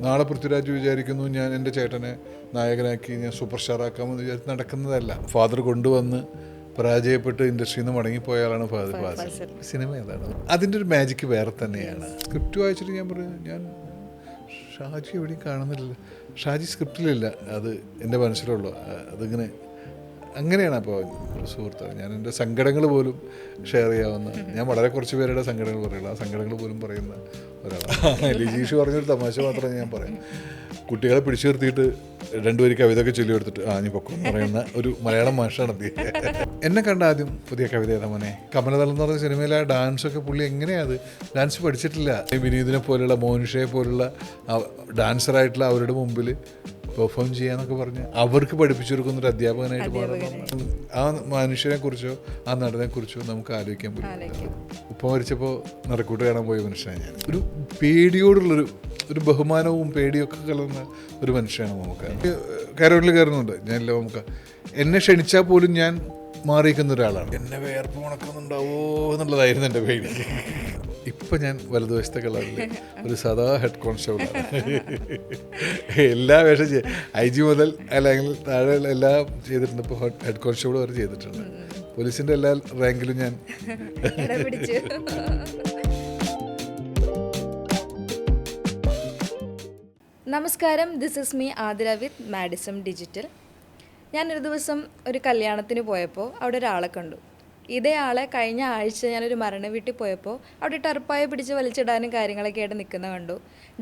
നാളെ പൃഥ്വിരാജ് വിചാരിക്കുന്നു ഞാൻ എൻ്റെ ചേട്ടനെ നായകനാക്കി ഞാൻ സൂപ്പർ സ്റ്റാറാക്കാമെന്ന് വിചാരിച്ച് നടക്കുന്നതല്ല. ഫാദർ കൊണ്ടുവന്ന് പരാജയപ്പെട്ട് ഇൻഡസ്ട്രിയിൽ നിന്ന് മടങ്ങിപ്പോയാലാണ് ഫാസിൽ. സിനിമ ഏതാണ്, അതിൻ്റെ ഒരു മാജിക്ക് വേറെ തന്നെയാണ്. സ്ക്രിപ്റ്റ് വായിച്ചിട്ട് ഞാൻ പറഞ്ഞു, ഞാൻ ഷാജി എവിടെയും കാണുന്നില്ല, ഷാജി സ്ക്രിപ്റ്റിലില്ല, അത് എൻ്റെ മനസ്സിലുള്ളൂ. അതിങ്ങനെ അങ്ങനെയാണ്. അപ്പോൾ ഒരു സുഹൃത്താണ്, ഞാൻ എൻ്റെ സങ്കടങ്ങൾ പോലും ഷെയർ ചെയ്യാവുന്ന, ഞാൻ വളരെ കുറച്ച് പേരുടെ സങ്കടങ്ങൾ പറയുള്ളൂ, ആ സങ്കടങ്ങൾ പോലും പറയുന്ന ഒരാളാണ്. ലിജീഷ് പറഞ്ഞൊരു തമാശ മാത്രമേ ഞാൻ പറയാം. കുട്ടികളെ പിടിച്ചു നിർത്തിയിട്ട് രണ്ടുപേരും കവിതയൊക്കെ ചൊല്ലി കൊടുത്തിട്ട് നീ പൊക്കം എന്ന് പറയുന്ന ഒരു മലയാളം മാഷാണ് എന്നെ കണ്ട ആദ്യം പുതിയ കവിത ഏതാ മോനെ. കമലതളം എന്ന് പറഞ്ഞ സിനിമയിലെ ആ ഡാൻസൊക്കെ പുള്ളി എങ്ങനെയാണ്, ഡാൻസ് പഠിച്ചിട്ടില്ല. വിനീതിനെ പോലുള്ള മോനിഷയെ പോലുള്ള ഡാൻസറായിട്ടുള്ള അവരുടെ മുമ്പിൽ പെർഫോം ചെയ്യാന്നൊക്കെ പറഞ്ഞ് അവർക്ക് പഠിപ്പിച്ചു കൊടുക്കുന്നൊരു അധ്യാപകനായിട്ട് മാറുന്നു. ആ മനുഷ്യനെ കുറിച്ചോ ആ നടനെ കുറിച്ചോ നമുക്ക് ആലോചിക്കാൻ പറ്റും. ഉപ്പ മരിച്ചപ്പോൾ നിറക്കൂട്ട് കാണാൻ പോയ മനുഷ്യനാണ് ഞാൻ. ഒരു പേടിയോടുള്ളൊരു ബഹുമാനവും പേടിയൊക്കെ കലർന്ന ഒരു മനുഷ്യനാണ് നമുക്ക്. കരോട്ടിൽ കയറുന്നുണ്ട് ഞാനില്ല, നമുക്ക് എന്നെ ക്ഷണിച്ചാൽ പോലും ഞാൻ മാറിയിരിക്കുന്ന ഒരാളാണ്. എന്നെ വേർപ്പ് മുണക്കുന്നുണ്ടാവോ എന്നുള്ളതായിരുന്നു എൻ്റെ പേടി. ഇപ്പം ഞാൻ വലതുവശത്തെ കളറിൽ ഒരു സാധാ ഹെഡ് കോൺസ്റ്റബിളാണ്. എല്ലാ വേഷം IG മുതൽ അല്ലെങ്കിൽ താഴെ എല്ലാം ചെയ്തിട്ടുണ്ട്. ഇപ്പോൾ ഹെഡ് കോൺസ്റ്റബിൾ വരെ ചെയ്തിട്ടുണ്ട്. പോലീസിൻ്റെ എല്ലാ റാങ്കിലും ഞാൻ. നമസ്കാരം, this is me Athira with Madism digital. ഞാനൊരു ദിവസം ഒരു കല്യാണത്തിന് പോയപ്പോൾ അവിടെ ഒരാളെ കണ്ടു. ഇതേ ആളെ കഴിഞ്ഞ ആഴ്ച ഞാനൊരു മരണ വീട്ടിൽ പോയപ്പോൾ അവിടെ ടർപ്പായ പിടിച്ച് വലിച്ചിടാനും കാര്യങ്ങളൊക്കെ ആയിട്ട് നിൽക്കുന്ന കണ്ടു.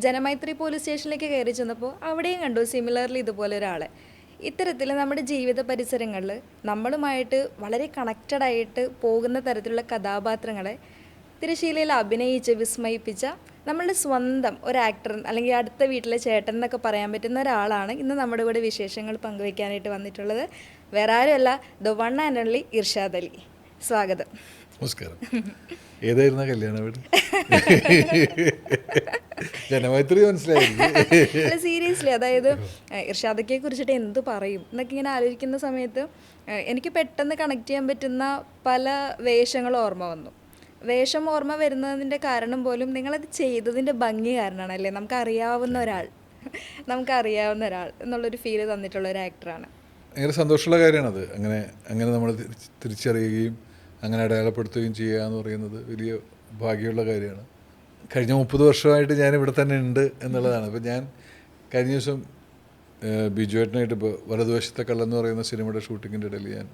ജനമൈത്രി പോലീസ് സ്റ്റേഷനിലേക്ക് കയറി ചെന്നപ്പോൾ അവിടെയും കണ്ടു സിമിലർലി ഇതുപോലെ ഒരാളെ. ഇത്തരത്തിൽ നമ്മുടെ ജീവിത പരിസരങ്ങളിൽ നമ്മളുമായിട്ട് വളരെ കണക്റ്റഡ് ആയിട്ട് പോകുന്ന തരത്തിലുള്ള കഥാപാത്രങ്ങളെ തിരശീലയിൽ അഭിനയിച്ച് വിസ്മയിപ്പിച്ച നമ്മളുടെ സ്വന്തം ഒരു ആക്ടർ അല്ലെങ്കിൽ അടുത്ത വീട്ടിലെ ചേട്ടൻ എന്നൊക്കെ പറയാൻ പറ്റുന്ന ഒരാളാണ് ഇന്ന് നമ്മുടെ കൂടെ വിശേഷങ്ങൾ പങ്കുവയ്ക്കാനായിട്ട് വന്നിട്ടുള്ളത്. വേറെ ആരുമല്ല, the one and only Irshad Ali. സ്വാഗതം. നമസ്കാരം. ഏതായിരുന്ന കല്യാണ വീട്? ജനമൈത്രി മനസ്സിലായിരുന്നു. സീരിയസ്ലി, അതായത് ഇർഷാദക്കെ കുറിച്ചിട്ട് എന്ത് പറയും എന്നൊക്കെ ഇങ്ങനെ ആലോചിക്കുന്ന സമയത്ത് എനിക്ക് പെട്ടെന്ന് കണക്ട് ചെയ്യാൻ പറ്റുന്ന പല വേഷങ്ങളും ഓർമ്മ വന്നു. വേഷം ഓർമ്മ വരുന്നതിൻ്റെ കാരണം പോലും നിങ്ങളത് ചെയ്തതിൻ്റെ ഭംഗി കാരണമാണ് അല്ലേ. നമുക്കറിയാവുന്ന ഒരാൾ എന്നുള്ളൊരു ഫീല് തന്നിട്ടുള്ള ഒരു ആക്ടറാണ്. ഭയങ്കര സന്തോഷമുള്ള കാര്യമാണത്. അങ്ങനെ നമ്മൾ തിരിച്ചറിയുകയും അങ്ങനെ അടയാളപ്പെടുത്തുകയും ചെയ്യുക എന്ന് പറയുന്നത് വലിയ ഭാഗ്യമുള്ള കാര്യമാണ്. കഴിഞ്ഞ 30 വർഷമായിട്ട് ഞാനിവിടെ തന്നെ ഉണ്ട് എന്നുള്ളതാണ്. ഇപ്പോൾ ഞാൻ കഴിഞ്ഞ ദിവസം ബിജുവേട്ടനായിട്ട് ഇപ്പോൾ വലതുവശത്തെ കള്ളെന്ന് പറയുന്ന സിനിമയുടെ ഷൂട്ടിങ്ങിൻ്റെ ഇടയിൽ ഞാൻ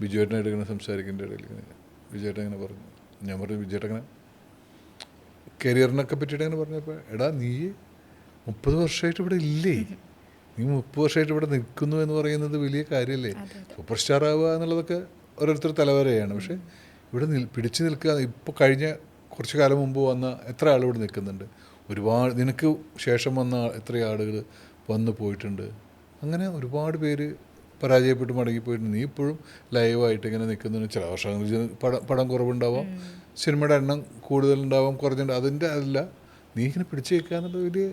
ബിജുവേട്ടനായിട്ട് ഇങ്ങനെ സംസാരിക്കേണ്ട ഇടയിൽ ബിജുവേട്ടൻ ഇങ്ങനെ പറഞ്ഞു, ഞാൻ പറഞ്ഞു ബിജുവേട്ടൻ ഇങ്ങനെ കരിയറിനൊക്കെ പറ്റിയിട്ട് അങ്ങനെ പറഞ്ഞപ്പോൾ, എടാ നീ 30 വർഷമായിട്ട് ഇവിടെ ഇല്ലേ, നീ 30 വർഷമായിട്ട് ഇവിടെ നിൽക്കുന്നു എന്ന് പറയുന്നത് വലിയ കാര്യമല്ലേ. സൂപ്പർ സ്റ്റാർ ആവുക എന്നുള്ളതൊക്കെ ഓരോരുത്തർ തലവരെയാണ്. പക്ഷേ ഇവിടെ പിടിച്ചു നിൽക്കുക. ഇപ്പോൾ കഴിഞ്ഞ കുറച്ച് കാലം മുമ്പ് വന്ന എത്ര ആൾ ഇവിടെ നിൽക്കുന്നുണ്ട്, ഒരുപാട് നിനക്ക് ശേഷം വന്ന എത്ര ആളുകൾ വന്നു പോയിട്ടുണ്ട്. അങ്ങനെ ഒരുപാട് പേര് പരാജയപ്പെട്ട് മടങ്ങിപ്പോയിട്ടുണ്ട്. നീ ഇപ്പോഴും ലൈവായിട്ട് ഇങ്ങനെ നിൽക്കുന്നതിന് ചില വർഷങ്ങളിൽ പടം കുറവുണ്ടാവാം, സിനിമയുടെ എണ്ണം കൂടുതലുണ്ടാവാം, കുറഞ്ഞിട്ടുണ്ടാവും. അതിൻ്റെ അല്ല, നീ ഇങ്ങനെ പിടിച്ചു വെക്കുക എന്നുള്ളത് വലിയ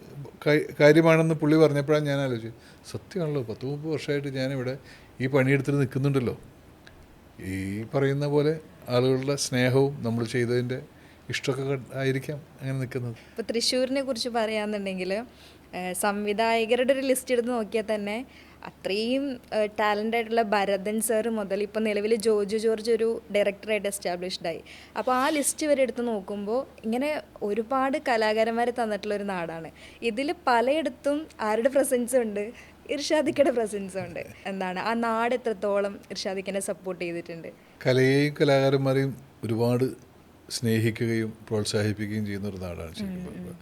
കാര്യമാണെന്ന് പുള്ളി പറഞ്ഞപ്പോഴാണ് ഞാൻ ആലോചിച്ചത്. സത്യമാണല്ലോ, 10-30 വർഷമായിട്ട് ഞാനിവിടെ ഈ പണിയെടുത്തിട്ട് നിൽക്കുന്നുണ്ടല്ലോ. ഈ പറയുന്ന പോലെ ആളുകളുടെ സ്നേഹവും നമ്മൾ ചെയ്തതിൻ്റെ ഇഷ്ടമൊക്കെ ആയിരിക്കാം അങ്ങനെ നിൽക്കുന്നത്. ഇപ്പോൾ തൃശ്ശൂരിനെ കുറിച്ച് പറയാമെന്നുണ്ടെങ്കിൽ സംവിധായകരുടെ ഒരു ലിസ്റ്റ് എടുത്ത് നോക്കിയാൽ തന്നെ അത്രയും ടാലൻ്റ് ആയിട്ടുള്ള ഭരതൻ സാറ് മുതൽ ഇപ്പോൾ നിലവിൽ ജോജു ജോർജ് ഒരു ഡയറക്ടറായിട്ട് എസ്റ്റാബ്ലിഷ്ഡായി. അപ്പോൾ ആ ലിസ്റ്റ് വരെ എടുത്ത് നോക്കുമ്പോൾ ഇങ്ങനെ ഒരുപാട് കലാകാരന്മാരെ തന്നിട്ടുള്ളൊരു നാടാണ്. ഇതിൽ പലയിടത്തും ആരുടെ പ്രസൻസ് ഉണ്ട്? ഇർഷാദിക്കയുടെ പ്രസൻസ് ഉണ്ട്. എന്താണ് ആ നാട് എത്രത്തോളം ഇർഷാദിക്കനെ സപ്പോർട്ട് ചെയ്തിട്ടുണ്ട്? കലയെയും കലാകാരന്മാരെയും ഒരുപാട് സ്നേഹിക്കുകയും പ്രോത്സാഹിപ്പിക്കുകയും ചെയ്യുന്ന ഒരു നാടാണ് ശരിക്കും.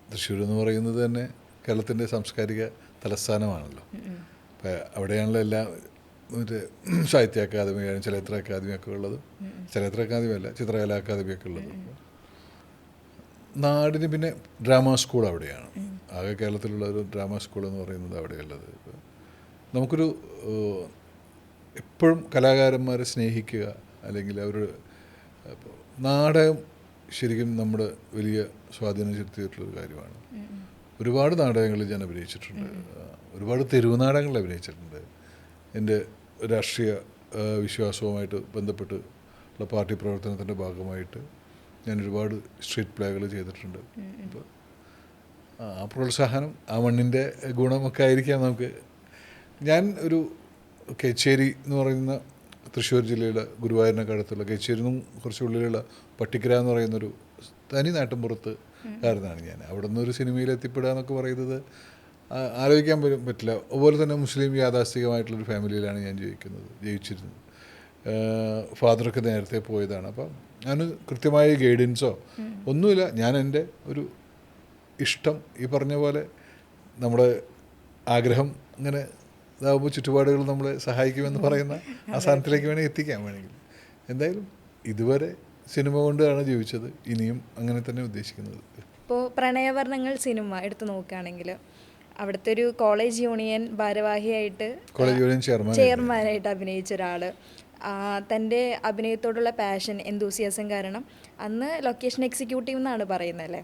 തൃശ്ശൂർ എന്ന് പറയുന്നത് തന്നെ കേരളത്തിൻ്റെ സാംസ്കാരിക തലസ്ഥാനമാണല്ലോ. അപ്പം അവിടെയാണല്ലോ എല്ലാ മറ്റേ സാഹിത്യ അക്കാദമി, ചലച്ചിത്ര അക്കാദമിയൊക്കെ ഉള്ളത്. ചലച്ചിത്ര അക്കാദമി അല്ല, ചിത്രകലാ അക്കാദമിയൊക്കെ ഉള്ളത്. നാടിന് പിന്നെ ഡ്രാമ സ്കൂൾ അവിടെയാണ്. ആകെ കേരളത്തിലുള്ള ഒരു ഡ്രാമ സ്കൂൾ എന്ന് പറയുന്നത് അവിടെയുള്ളത്. നമുക്കൊരു എപ്പോഴും കലാകാരന്മാരെ സ്നേഹിക്കുക, അല്ലെങ്കിൽ അവർ നാടകം ശരിക്കും നമ്മുടെ വലിയ സ്വാധീനം ചെലുത്തിയിട്ടുള്ളൊരു കാര്യമാണ്. ഒരുപാട് നാടകങ്ങളിൽ ഞാൻ അഭിനയിച്ചിട്ടുണ്ട്, ഒരുപാട് തെരുവ് നാടകങ്ങളിൽ അഭിനയിച്ചിട്ടുണ്ട്. എൻ്റെ രാഷ്ട്രീയ വിശ്വാസവുമായിട്ട് ബന്ധപ്പെട്ട് ഉള്ള പാർട്ടി പ്രവർത്തനത്തിൻ്റെ ഭാഗമായിട്ട് ഞാൻ ഒരുപാട് സ്ട്രീറ്റ് പ്ലേകൾ ചെയ്തിട്ടുണ്ട്. അപ്പോൾ ആ പ്രോത്സാഹനം, ആ മണ്ണിൻ്റെ ഗുണമൊക്കെ ആയിരിക്കാം നമുക്ക്. ഞാൻ ഒരു കേച്ചേരി എന്ന് പറയുന്ന തൃശ്ശൂർ ജില്ലയുടെ ഗുരുവായൂരിനൊക്കെ കേച്ചേരി നിന്നും കുറച്ചുള്ളിലുള്ള പട്ടിക്കര എന്ന് പറയുന്നൊരു തനി നാട്ടിൻപുറത്ത് കാരനാണ് ഞാൻ. അവിടെ നിന്നൊരു സിനിമയിൽ എത്തിപ്പെടുക എന്നൊക്കെ പറയുന്നത് ആലോചിക്കാൻ പോലും പറ്റില്ല. അതുപോലെ തന്നെ മുസ്ലിം യാഥാസ്ഥികമായിട്ടുള്ളൊരു ഫാമിലിയിലാണ് ഞാൻ ജീവിച്ചിരുന്നത്. ഫാദറൊക്കെ നേരത്തെ പോയതാണ്. അപ്പം ഞാൻ കൃത്യമായ ഗൈഡൻസോ ഒന്നുമില്ല. ഞാൻ എൻ്റെ ഒരു ഇഷ്ടം, ഈ പറഞ്ഞ പോലെ നമ്മുടെ ആഗ്രഹം ഇങ്ങനെ ഇതാകുമ്പോൾ ചുറ്റുപാടുകൾ നമ്മളെ സഹായിക്കുമെന്ന് പറയുന്ന ആ സ്ഥാനത്തിലേക്ക് വേണമെങ്കിൽ എത്തിക്കാൻ വേണമെങ്കിൽ. എന്തായാലും ഇതുവരെ സിനിമ കൊണ്ടാണ് ജീവിച്ചത്, ഇനിയും അങ്ങനെ തന്നെ ഉദ്ദേശിക്കുന്നത്. ഇപ്പോൾ പ്രണയവർണ്ണങ്ങൾ സിനിമ എടുത്ത് നോക്കുകയാണെങ്കിൽ അവിടുത്തെ ഒരു കോളേജ് യൂണിയൻ ഭാരവാഹിയായിട്ട്, കോളേജ് യൂണിയൻ ചെയർമാനായിട്ട് അഭിനയിച്ച ഒരാൾ, തൻ്റെ അഭിനയത്തോടുള്ള പാഷൻ, എന്തൂസിയാസം കാരണം അന്ന് ലൊക്കേഷൻ എക്സിക്യൂട്ടീവ് എന്നാണ് പറയുന്നത് അല്ലേ,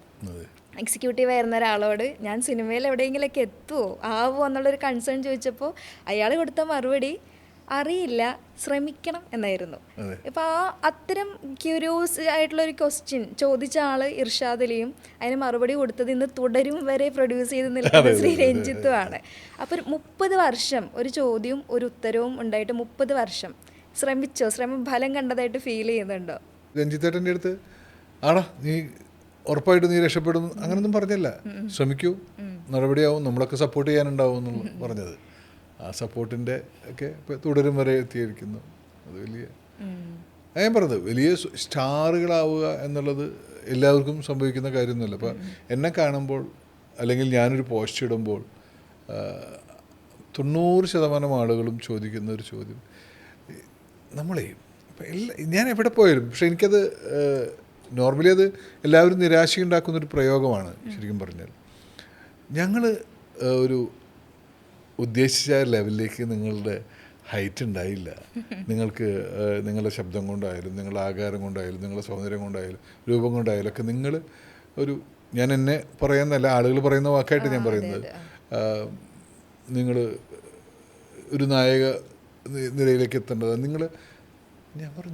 എക്സിക്യൂട്ടീവ് ആയിരുന്ന ഒരാളോട് ഞാൻ സിനിമയിൽ എവിടെയെങ്കിലൊക്കെ എത്തുമോ ആവുമോ എന്നുള്ളൊരു കൺസേൺ ചോദിച്ചപ്പോൾ അയാൾ കൊടുത്ത മറുപടി അറിയില്ല, ശ്രമിക്കണം എന്നായിരുന്നു. ഇപ്പോൾ അത്തരം ക്യൂരിയോസ് ആയിട്ടുള്ളൊരു ക്വസ്റ്റ്യൻ ചോദിച്ച ആൾ ഇർഷാദ് അലിയും അതിന് മറുപടി കൊടുത്തത് ഇന്ന് തുടരും വരെ പ്രൊഡ്യൂസ് ചെയ്ത് നിൽക്കുന്ന ശ്രീ രഞ്ജിത്തുമാണ്. അപ്പോൾ 30 വർഷം ഒരു ചോദ്യവും ഒരു ഉത്തരവും ഉണ്ടായിട്ട് 30 വർഷം ശ്രമിച്ചോ? ഫലം കണ്ടതായിട്ട് ഫീൽ ചെയ്യുന്നുണ്ടോ? രഞ്ജിത്തേട്ടൻ്റെ അടുത്ത് ആടാ നീ ഉറപ്പായിട്ട് നീ രക്ഷപ്പെടും അങ്ങനൊന്നും പറഞ്ഞില്ല. ശ്രമിക്കൂ, നടപടിയാവും, നമ്മളൊക്കെ സപ്പോർട്ട് ചെയ്യാനുണ്ടാവും എന്നുള്ള പറഞ്ഞത്. ആ സപ്പോർട്ടിൻ്റെ ഒക്കെ ഇപ്പം തുടരും വരെ എത്തിയിരിക്കുന്നു. അത് വലിയ ഞാൻ പറഞ്ഞത് വലിയ സ്റ്റാറുകളാവുക എന്നുള്ളത് എല്ലാവർക്കും സംഭവിക്കുന്ന കാര്യമൊന്നുമില്ല. അപ്പം എന്നെ കാണുമ്പോൾ അല്ലെങ്കിൽ ഞാനൊരു പോസ്റ്റ് ഇടുമ്പോൾ 90% ആളുകളും ചോദിക്കുന്ന ഒരു ചോദ്യം, നമ്മളെ ഞാൻ എവിടെ പോയാലും, പക്ഷെ എനിക്കത് നോർമലി അത് എല്ലാവരും നിരാശയുണ്ടാക്കുന്നൊരു പ്രയോഗമാണ്. ശരിക്കും പറഞ്ഞാൽ ഞങ്ങൾ ഒരു ഉദ്ദേശിച്ച ലെവലിലേക്ക് നിങ്ങളുടെ ഹൈറ്റ് ഉണ്ടായില്ല. നിങ്ങൾക്ക് നിങ്ങളുടെ ശബ്ദം കൊണ്ടായാലും നിങ്ങളുടെ ആകാരം കൊണ്ടായാലും നിങ്ങളുടെ സൗന്ദര്യം കൊണ്ടായാലും രൂപം കൊണ്ടായാലും ഒക്കെ നിങ്ങൾ ഒരു, ഞാൻ എന്നെ പറയുന്നതല്ല, ആളുകൾ പറയുന്ന വാക്കായിട്ട് ഞാൻ പറയുന്നത്, നിങ്ങൾ ഒരു നായക നിലയിലേക്ക് എത്തേണ്ടത് നിങ്ങൾ.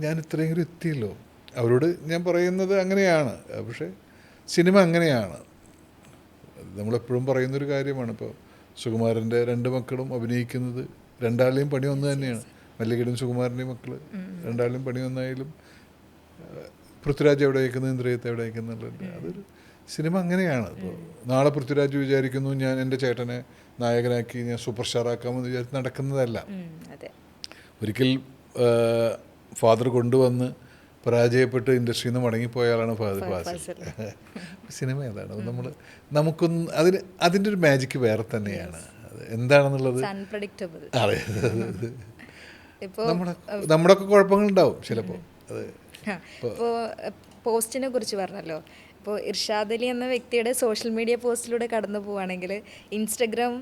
ഞാൻ ഇത്രയെങ്കിലും എത്തിയല്ലോ. അവരോട് ഞാൻ പറയുന്നത് അങ്ങനെയാണ്. പക്ഷേ സിനിമ അങ്ങനെയാണ്. നമ്മളെപ്പോഴും പറയുന്നൊരു കാര്യമാണ്. ഇപ്പോൾ സുകുമാരൻ്റെ 2 മക്കളും അഭിനയിക്കുന്നത്, രണ്ടാളുടെയും പണി ഒന്ന് തന്നെയാണ്. മല്ലികയുടെയും സുകുമാരൻ്റെയും മക്കൾ രണ്ടാളുടെയും പണി ഒന്നായാലും പൃഥ്വിരാജ് എവിടെ അയക്കുന്നത്, ഇന്ദ്രജിത്ത് എവിടെ അയക്കുന്നുള്ളത്, അതൊരു സിനിമ അങ്ങനെയാണ്. ഇപ്പോൾ നാളെ പൃഥ്വിരാജ് വിചാരിക്കുന്നു ഞാൻ എൻ്റെ ചേട്ടനെ നായകനാക്കി ഞാൻ സൂപ്പർ സ്റ്റാറാക്കാമെന്ന് വിചാരിച്ച് നടക്കുന്നതല്ല. ഒരിക്കൽ ഫാദർ കൊണ്ടുവന്ന് പരാജയപ്പെട്ട് ഇൻഡസ്ട്രിയിൽ നിന്ന് മടങ്ങിപ്പോയാലാണ് ഫാസിൽ. സിനിമ അതാണ്. നമുക്കൊന്ന് അതിൻ്റെ ഒരു മാജിക്ക് വേറെ തന്നെയാണ്. അത് എന്താണെന്നുള്ളത് അതെ, നമ്മുടെ ഒക്കെ കുഴപ്പങ്ങളുണ്ടാവും ചിലപ്പോൾ. അത് ഇപ്പോൾ പോസ്റ്റിനെ കുറിച്ച് പറഞ്ഞല്ലോ. ഇപ്പോൾ ഇർഷാദ് അലി എന്ന വ്യക്തിയുടെ സോഷ്യൽ മീഡിയ പോസ്റ്റിലൂടെ കടന്നു പോവുകയാണെങ്കിൽ ഇൻസ്റ്റഗ്രാം,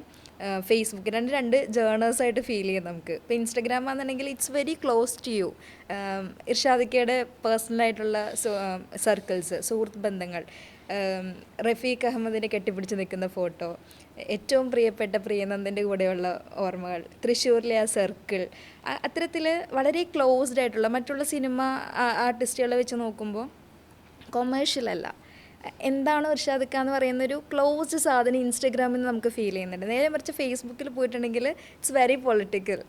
ഫേസ്ബുക്ക് രണ്ട് ജേണേഴ്സായിട്ട് ഫീൽ ചെയ്യും നമുക്ക്. ഇപ്പോൾ ഇൻസ്റ്റഗ്രാം ആണെന്നുണ്ടെങ്കിൽ it's very close to you. ഇർഷാദിക്കയുടെ പേഴ്സണലായിട്ടുള്ള സർക്കിൾസ്, സുഹൃത്ത് ബന്ധങ്ങൾ, റഫീഖ് അഹമ്മദിനെ കെട്ടിപ്പിടിച്ച് നിൽക്കുന്ന ഫോട്ടോ, ഏറ്റവും പ്രിയപ്പെട്ട പ്രിയനന്ദൻ്റെ കൂടെയുള്ള ഓർമ്മകൾ, തൃശ്ശൂരിലെ ആ സർക്കിൾ, അത്തരത്തിൽ വളരെ ക്ലോസ്ഡ് ആയിട്ടുള്ള മറ്റുള്ള സിനിമ ആർട്ടിസ്റ്റുകളെ വെച്ച് നോക്കുമ്പോൾ കൊമേഴ്ഷ്യൽ അല്ല, എന്താണോ ഇർഷാദ് ഖാൻ എന്ന് പറയുന്നൊരു ക്ലോസ്ഡ് സാധനം ഇൻസ്റ്റഗ്രാമിൽ നിന്ന് നമുക്ക് ഫീൽ ചെയ്യുന്നുണ്ട്. നേരെ മറിച്ച് ഫേസ്ബുക്കിൽ പോയിട്ടുണ്ടെങ്കിൽ it's very political.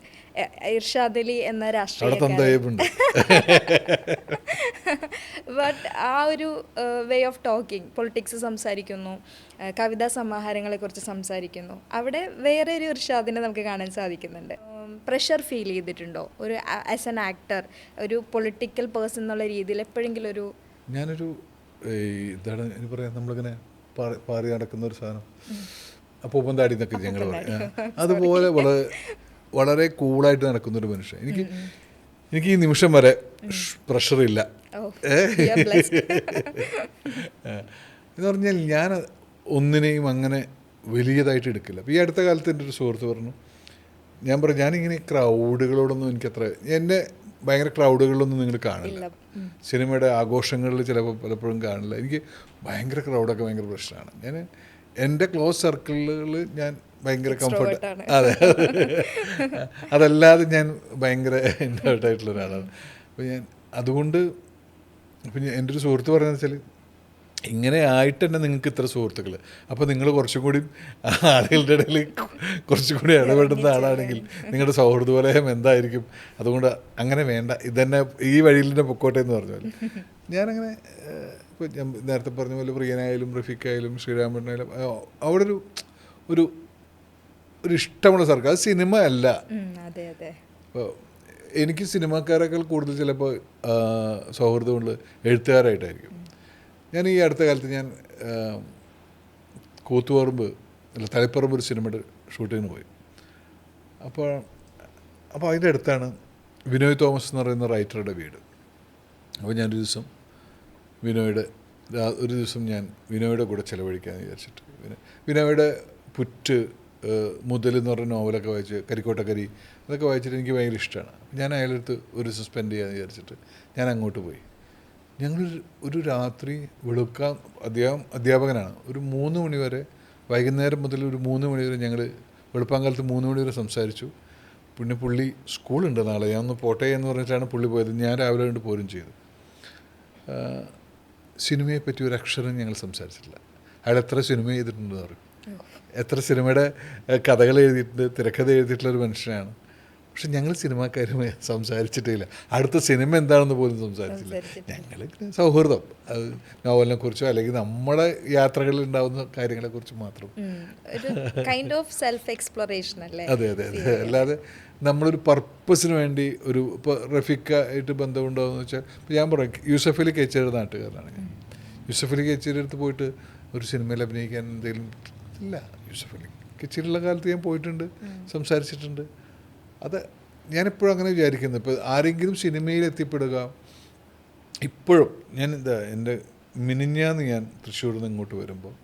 Irshad Ali എന്ന രാഷ്ട്രീയക്കാരൻ, ബട്ട് ആ ഒരു വേ ഓഫ് ടോക്കിംഗ്, പൊളിറ്റിക്സ് സംസാരിക്കുന്നു, കവിതാ സമാഹാരങ്ങളെക്കുറിച്ച് സംസാരിക്കുന്നു. അവിടെ വേറെ ഒരു ഇർഷാദിനെ നമുക്ക് കാണാൻ സാധിക്കുന്നുണ്ട്. പ്രഷർ ഫീൽ ചെയ്തിട്ടുണ്ടോ ഒരു ആസ് ആൻ ആക്ടർ, ഒരു പൊളിറ്റിക്കൽ പേഴ്സൺ എന്നുള്ള രീതിയിൽ എപ്പോഴെങ്കിലും ഒരു? ഞാനൊരു ഇതാണ് എനിക്ക് പറയാം, നമ്മളിങ്ങനെ പാറി നടക്കുന്ന ഒരു സാധനം, അപ്പോൾ താടി എന്നൊക്കെ ഞങ്ങൾ പറയാം, അതുപോലെ വളരെ കൂളായിട്ട് നടക്കുന്നൊരു മനുഷ്യൻ. എനിക്ക് ഈ നിമിഷം വരെ പ്രഷറില്ല. എന്ന് പറഞ്ഞാൽ ഞാൻ ഒന്നിനെയും അങ്ങനെ വലിയതായിട്ട് എടുക്കില്ല. അപ്പോൾ ഈ അടുത്ത കാലത്ത് എൻ്റെ ഒരു സുഹൃത്ത് പറഞ്ഞു, ഞാൻ പറഞ്ഞു ഞാനിങ്ങനെ ക്രൗഡുകളോടൊന്നും എനിക്കത്ര, എന്നെ ഭയങ്കര ക്രൗഡുകളിലൊന്നും നിങ്ങൾ കാണില്ല, സിനിമയുടെ ആഘോഷങ്ങളിൽ പലപ്പോഴും കാണില്ല. എനിക്ക് ഭയങ്കര ക്രൗഡൊക്കെ ഭയങ്കര പ്രശ്നമാണ്. ഞാൻ എൻ്റെ ക്ലോസ് സർക്കിളുകളിൽ ഞാൻ ഭയങ്കര കംഫർട്ട്, അതെ, അതല്ലാതെ ഞാൻ ഭയങ്കര ഇൻട്രോവേർട്ടായിട്ടുള്ള ഒരാളാണ്. അപ്പോൾ ഞാൻ അതുകൊണ്ട്, അപ്പം എൻ്റെ ഒരു സുഹൃത്ത് പറയുന്നത് വെച്ചാൽ ഇങ്ങനെ ആയിട്ട് തന്നെ നിങ്ങൾക്ക് ഇത്ര സുഹൃത്തുക്കൾ, അപ്പോൾ നിങ്ങൾ കുറച്ചും കൂടി ആളുകളുടെ ഇടയിൽ കുറച്ചും കൂടി ഇടപെടുന്ന ആളാണെങ്കിൽ നിങ്ങളുടെ സൗഹൃദ വലയം എന്തായിരിക്കും. അതുകൊണ്ട് അങ്ങനെ വേണ്ട, ഇതന്നെ ഈ വഴിയിൽ തന്നെ പൊക്കോട്ടെ എന്ന് പറഞ്ഞാൽ ഞാനങ്ങനെ ഇപ്പോൾ ഞാൻ നേരത്തെ പറഞ്ഞ പോലെ പ്രിയനായാലും റഫീഖായാലും ശ്രീരാമനായാലും അവിടെ ഒരു ഒരു ഇഷ്ടമുള്ള സർക്കാർ, അത് സിനിമ അല്ല. ഇപ്പോൾ എനിക്ക് സിനിമാക്കാരേക്കാൾ കൂടുതൽ ചിലപ്പോൾ സൗഹൃദമുള്ള എഴുത്തുകാരായിട്ടായിരിക്കും. ഞാൻ ഈ അടുത്ത കാലത്ത് ഞാൻ തളിപ്പറമ്പ് ഒരു സിനിമയുടെ ഷൂട്ടിങ്ങിന് പോയി. അപ്പോൾ അതിൻ്റെ അടുത്താണ് വിനോയ് തോമസ് എന്ന് പറയുന്ന റൈറ്ററുടെ വീട്. അപ്പോൾ ഞാനൊരു ദിവസം വിനോയുടെ കൂടെ ചിലവഴിക്കാമെന്ന് വിചാരിച്ചിട്ട് വിനോയുടെ പുറ്റ്, മുതൽ എന്ന് പറഞ്ഞ നോവലൊക്കെ വായിച്ച്, കരിക്കോട്ടക്കരി അതൊക്കെ വായിച്ചിട്ട് എനിക്ക് ഭയങ്കര ഇഷ്ടമാണ്. ഞാൻ അയാളടുത്ത് ഒരു ദിവസം സ്പെൻഡ് ചെയ്യാമെന്ന് വിചാരിച്ചിട്ട് ഞാൻ അങ്ങോട്ട് പോയി. ഒരു രാത്രി വെളുക്കാൻ, അധ്യാപകനാണ്, ഒരു 3 മണി വരെ, വൈകുന്നേരം മുതൽ ഒരു 3 മണി വരെ ഞങ്ങൾ വെളുപ്പാങ്കാലത്ത് 3 മണി വരെ സംസാരിച്ചു. പിന്നെ പുള്ളി സ്കൂളുണ്ട് നാളെ, ഞാൻ ഒന്ന് പോട്ടെ എന്ന് പറഞ്ഞിട്ടാണ് പുള്ളി പോയത്. ഞാൻ രാവിലെ കൊണ്ട് പോരും ചെയ്തു. സിനിമയെപ്പറ്റി ഒരു അക്ഷരം ഞങ്ങൾ സംസാരിച്ചിട്ടില്ല. അയാൾ എത്ര സിനിമ ചെയ്തിട്ടുണ്ടെന്ന് പറയും, എത്ര സിനിമയുടെ കഥകൾ എഴുതിയിട്ടുണ്ട്, തിരക്കഥ എഴുതിയിട്ടുള്ള ഒരു മനുഷ്യനാണ്. പക്ഷെ ഞങ്ങൾ സിനിമാക്കാരുമായി സംസാരിച്ചിട്ടില്ല, അടുത്ത സിനിമ എന്താണെന്ന് പോലും സംസാരിച്ചില്ല. ഞങ്ങൾ സൗഹൃദം, അത് നോവലിനെ കുറിച്ചോ അല്ലെങ്കിൽ നമ്മുടെ യാത്രകളിൽ ഉണ്ടാകുന്ന കാര്യങ്ങളെക്കുറിച്ച് മാത്രം. അതെ അതെ അതെ. അല്ലാതെ നമ്മളൊരു പർപ്പസിന് വേണ്ടി ഇപ്പോൾ റഫീഖായിട്ട് ബന്ധമുണ്ടാകുമെന്ന് വെച്ചാൽ, ഇപ്പോൾ ഞാൻ പറയും യൂസഫ് അലി കേച്ചേരിയുടെ നാട്ടുകാരനാണ് ഞാൻ. യൂസഫ് അലി കേച്ചേരി അടുത്ത് പോയിട്ട് ഒരു സിനിമയിൽ അഭിനയിക്കാൻ എന്തെങ്കിലും ഇല്ല. യൂസഫ് അലി കേച്ചേരിയുള്ള കാലത്ത് ഞാൻ പോയിട്ടുണ്ട്, സംസാരിച്ചിട്ടുണ്ട്. അത് ഞാനെപ്പോഴും അങ്ങനെ വിചാരിക്കുന്നത്, ഇപ്പോൾ ആരെങ്കിലും സിനിമയിൽ എത്തിപ്പെടുക, ഇപ്പോഴും ഞാൻ എൻ്റെ മിനിഞ്ഞാന്ന് ഞാൻ തൃശ്ശൂരിൽ നിന്ന് ഇങ്ങോട്ട് വരുമ്പോൾ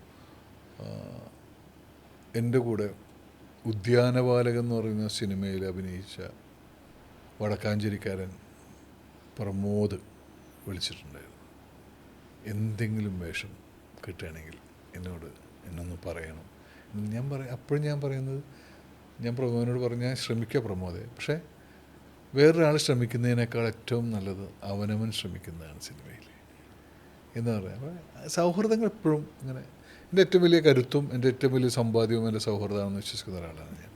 എൻ്റെ കൂടെ ഉദ്യാനപാലകൻ എന്ന് പറയുന്ന സിനിമയിൽ അഭിനയിച്ച വടക്കാഞ്ചേരിക്കാരൻ പ്രമോദ് വിളിച്ചിട്ടുണ്ടായിരുന്നു. എന്തെങ്കിലും വേഷം കിട്ടുകയാണെങ്കിൽ എന്നൊന്ന് പറയണം. അപ്പോഴും ഞാൻ പറയുന്നത്, ഞാൻ പ്രമോദിനോട് പറഞ്ഞു, ഞാൻ ശ്രമിക്കുക പ്രമോദെ, പക്ഷേ വേറൊരാൾ ശ്രമിക്കുന്നതിനേക്കാൾ ഏറ്റവും നല്ലത് അവനവൻ ശ്രമിക്കുന്നതാണ് സിനിമയിൽ എന്ന് പറയാം. അപ്പോൾ സൗഹൃദങ്ങൾ എപ്പോഴും ഇങ്ങനെ, എൻ്റെ ഏറ്റവും വലിയ കരുത്തും എൻ്റെ ഏറ്റവും വലിയ സമ്പാദ്യവും എൻ്റെ സൗഹൃദമാണെന്ന് വിശ്വസിക്കുന്ന ഒരാളാണ് ഞാൻ.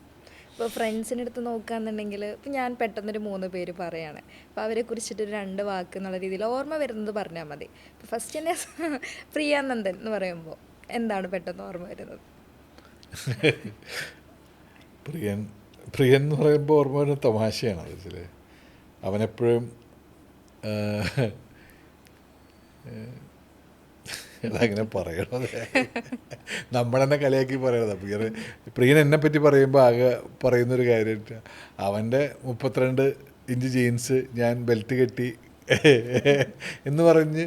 ഇപ്പോൾ ഫ്രണ്ട്സിൻ്റെ അടുത്ത് നോക്കുകയാണെന്നുണ്ടെങ്കിൽ, ഇപ്പോൾ ഞാൻ പെട്ടെന്നൊരു 3 പേര് പറയുകയാണ്, അപ്പോൾ അവരെ കുറിച്ചിട്ടൊരു 2 വാക്ക് എന്നുള്ള രീതിയിൽ ഓർമ്മ വരുന്നത് പറഞ്ഞാൽ മതി. ഇപ്പോൾ ഫസ്റ്റ് തന്നെ പ്രിയാനന്ദൻ എന്ന് പറയുമ്പോൾ എന്താണ് പെട്ടെന്ന് ഓർമ്മ വരുന്നത്? പ്രിയൻ എന്ന് പറയുമ്പോൾ ഓർമ്മ വരുന്ന തമാശയാണ്. അതിൽ അവനെപ്പോഴും അതങ്ങനെ പറയണത്, നമ്മളെന്നെ കളിയാക്കി പറയണത്. പ്രിയൻ എന്നെ പറ്റി പറയുമ്പോൾ ആകെ പറയുന്നൊരു കാര്യം, അവൻ്റെ 32 ഇഞ്ച് ജീൻസ് ഞാൻ ബെൽറ്റ് കെട്ടി എന്ന് പറഞ്ഞ്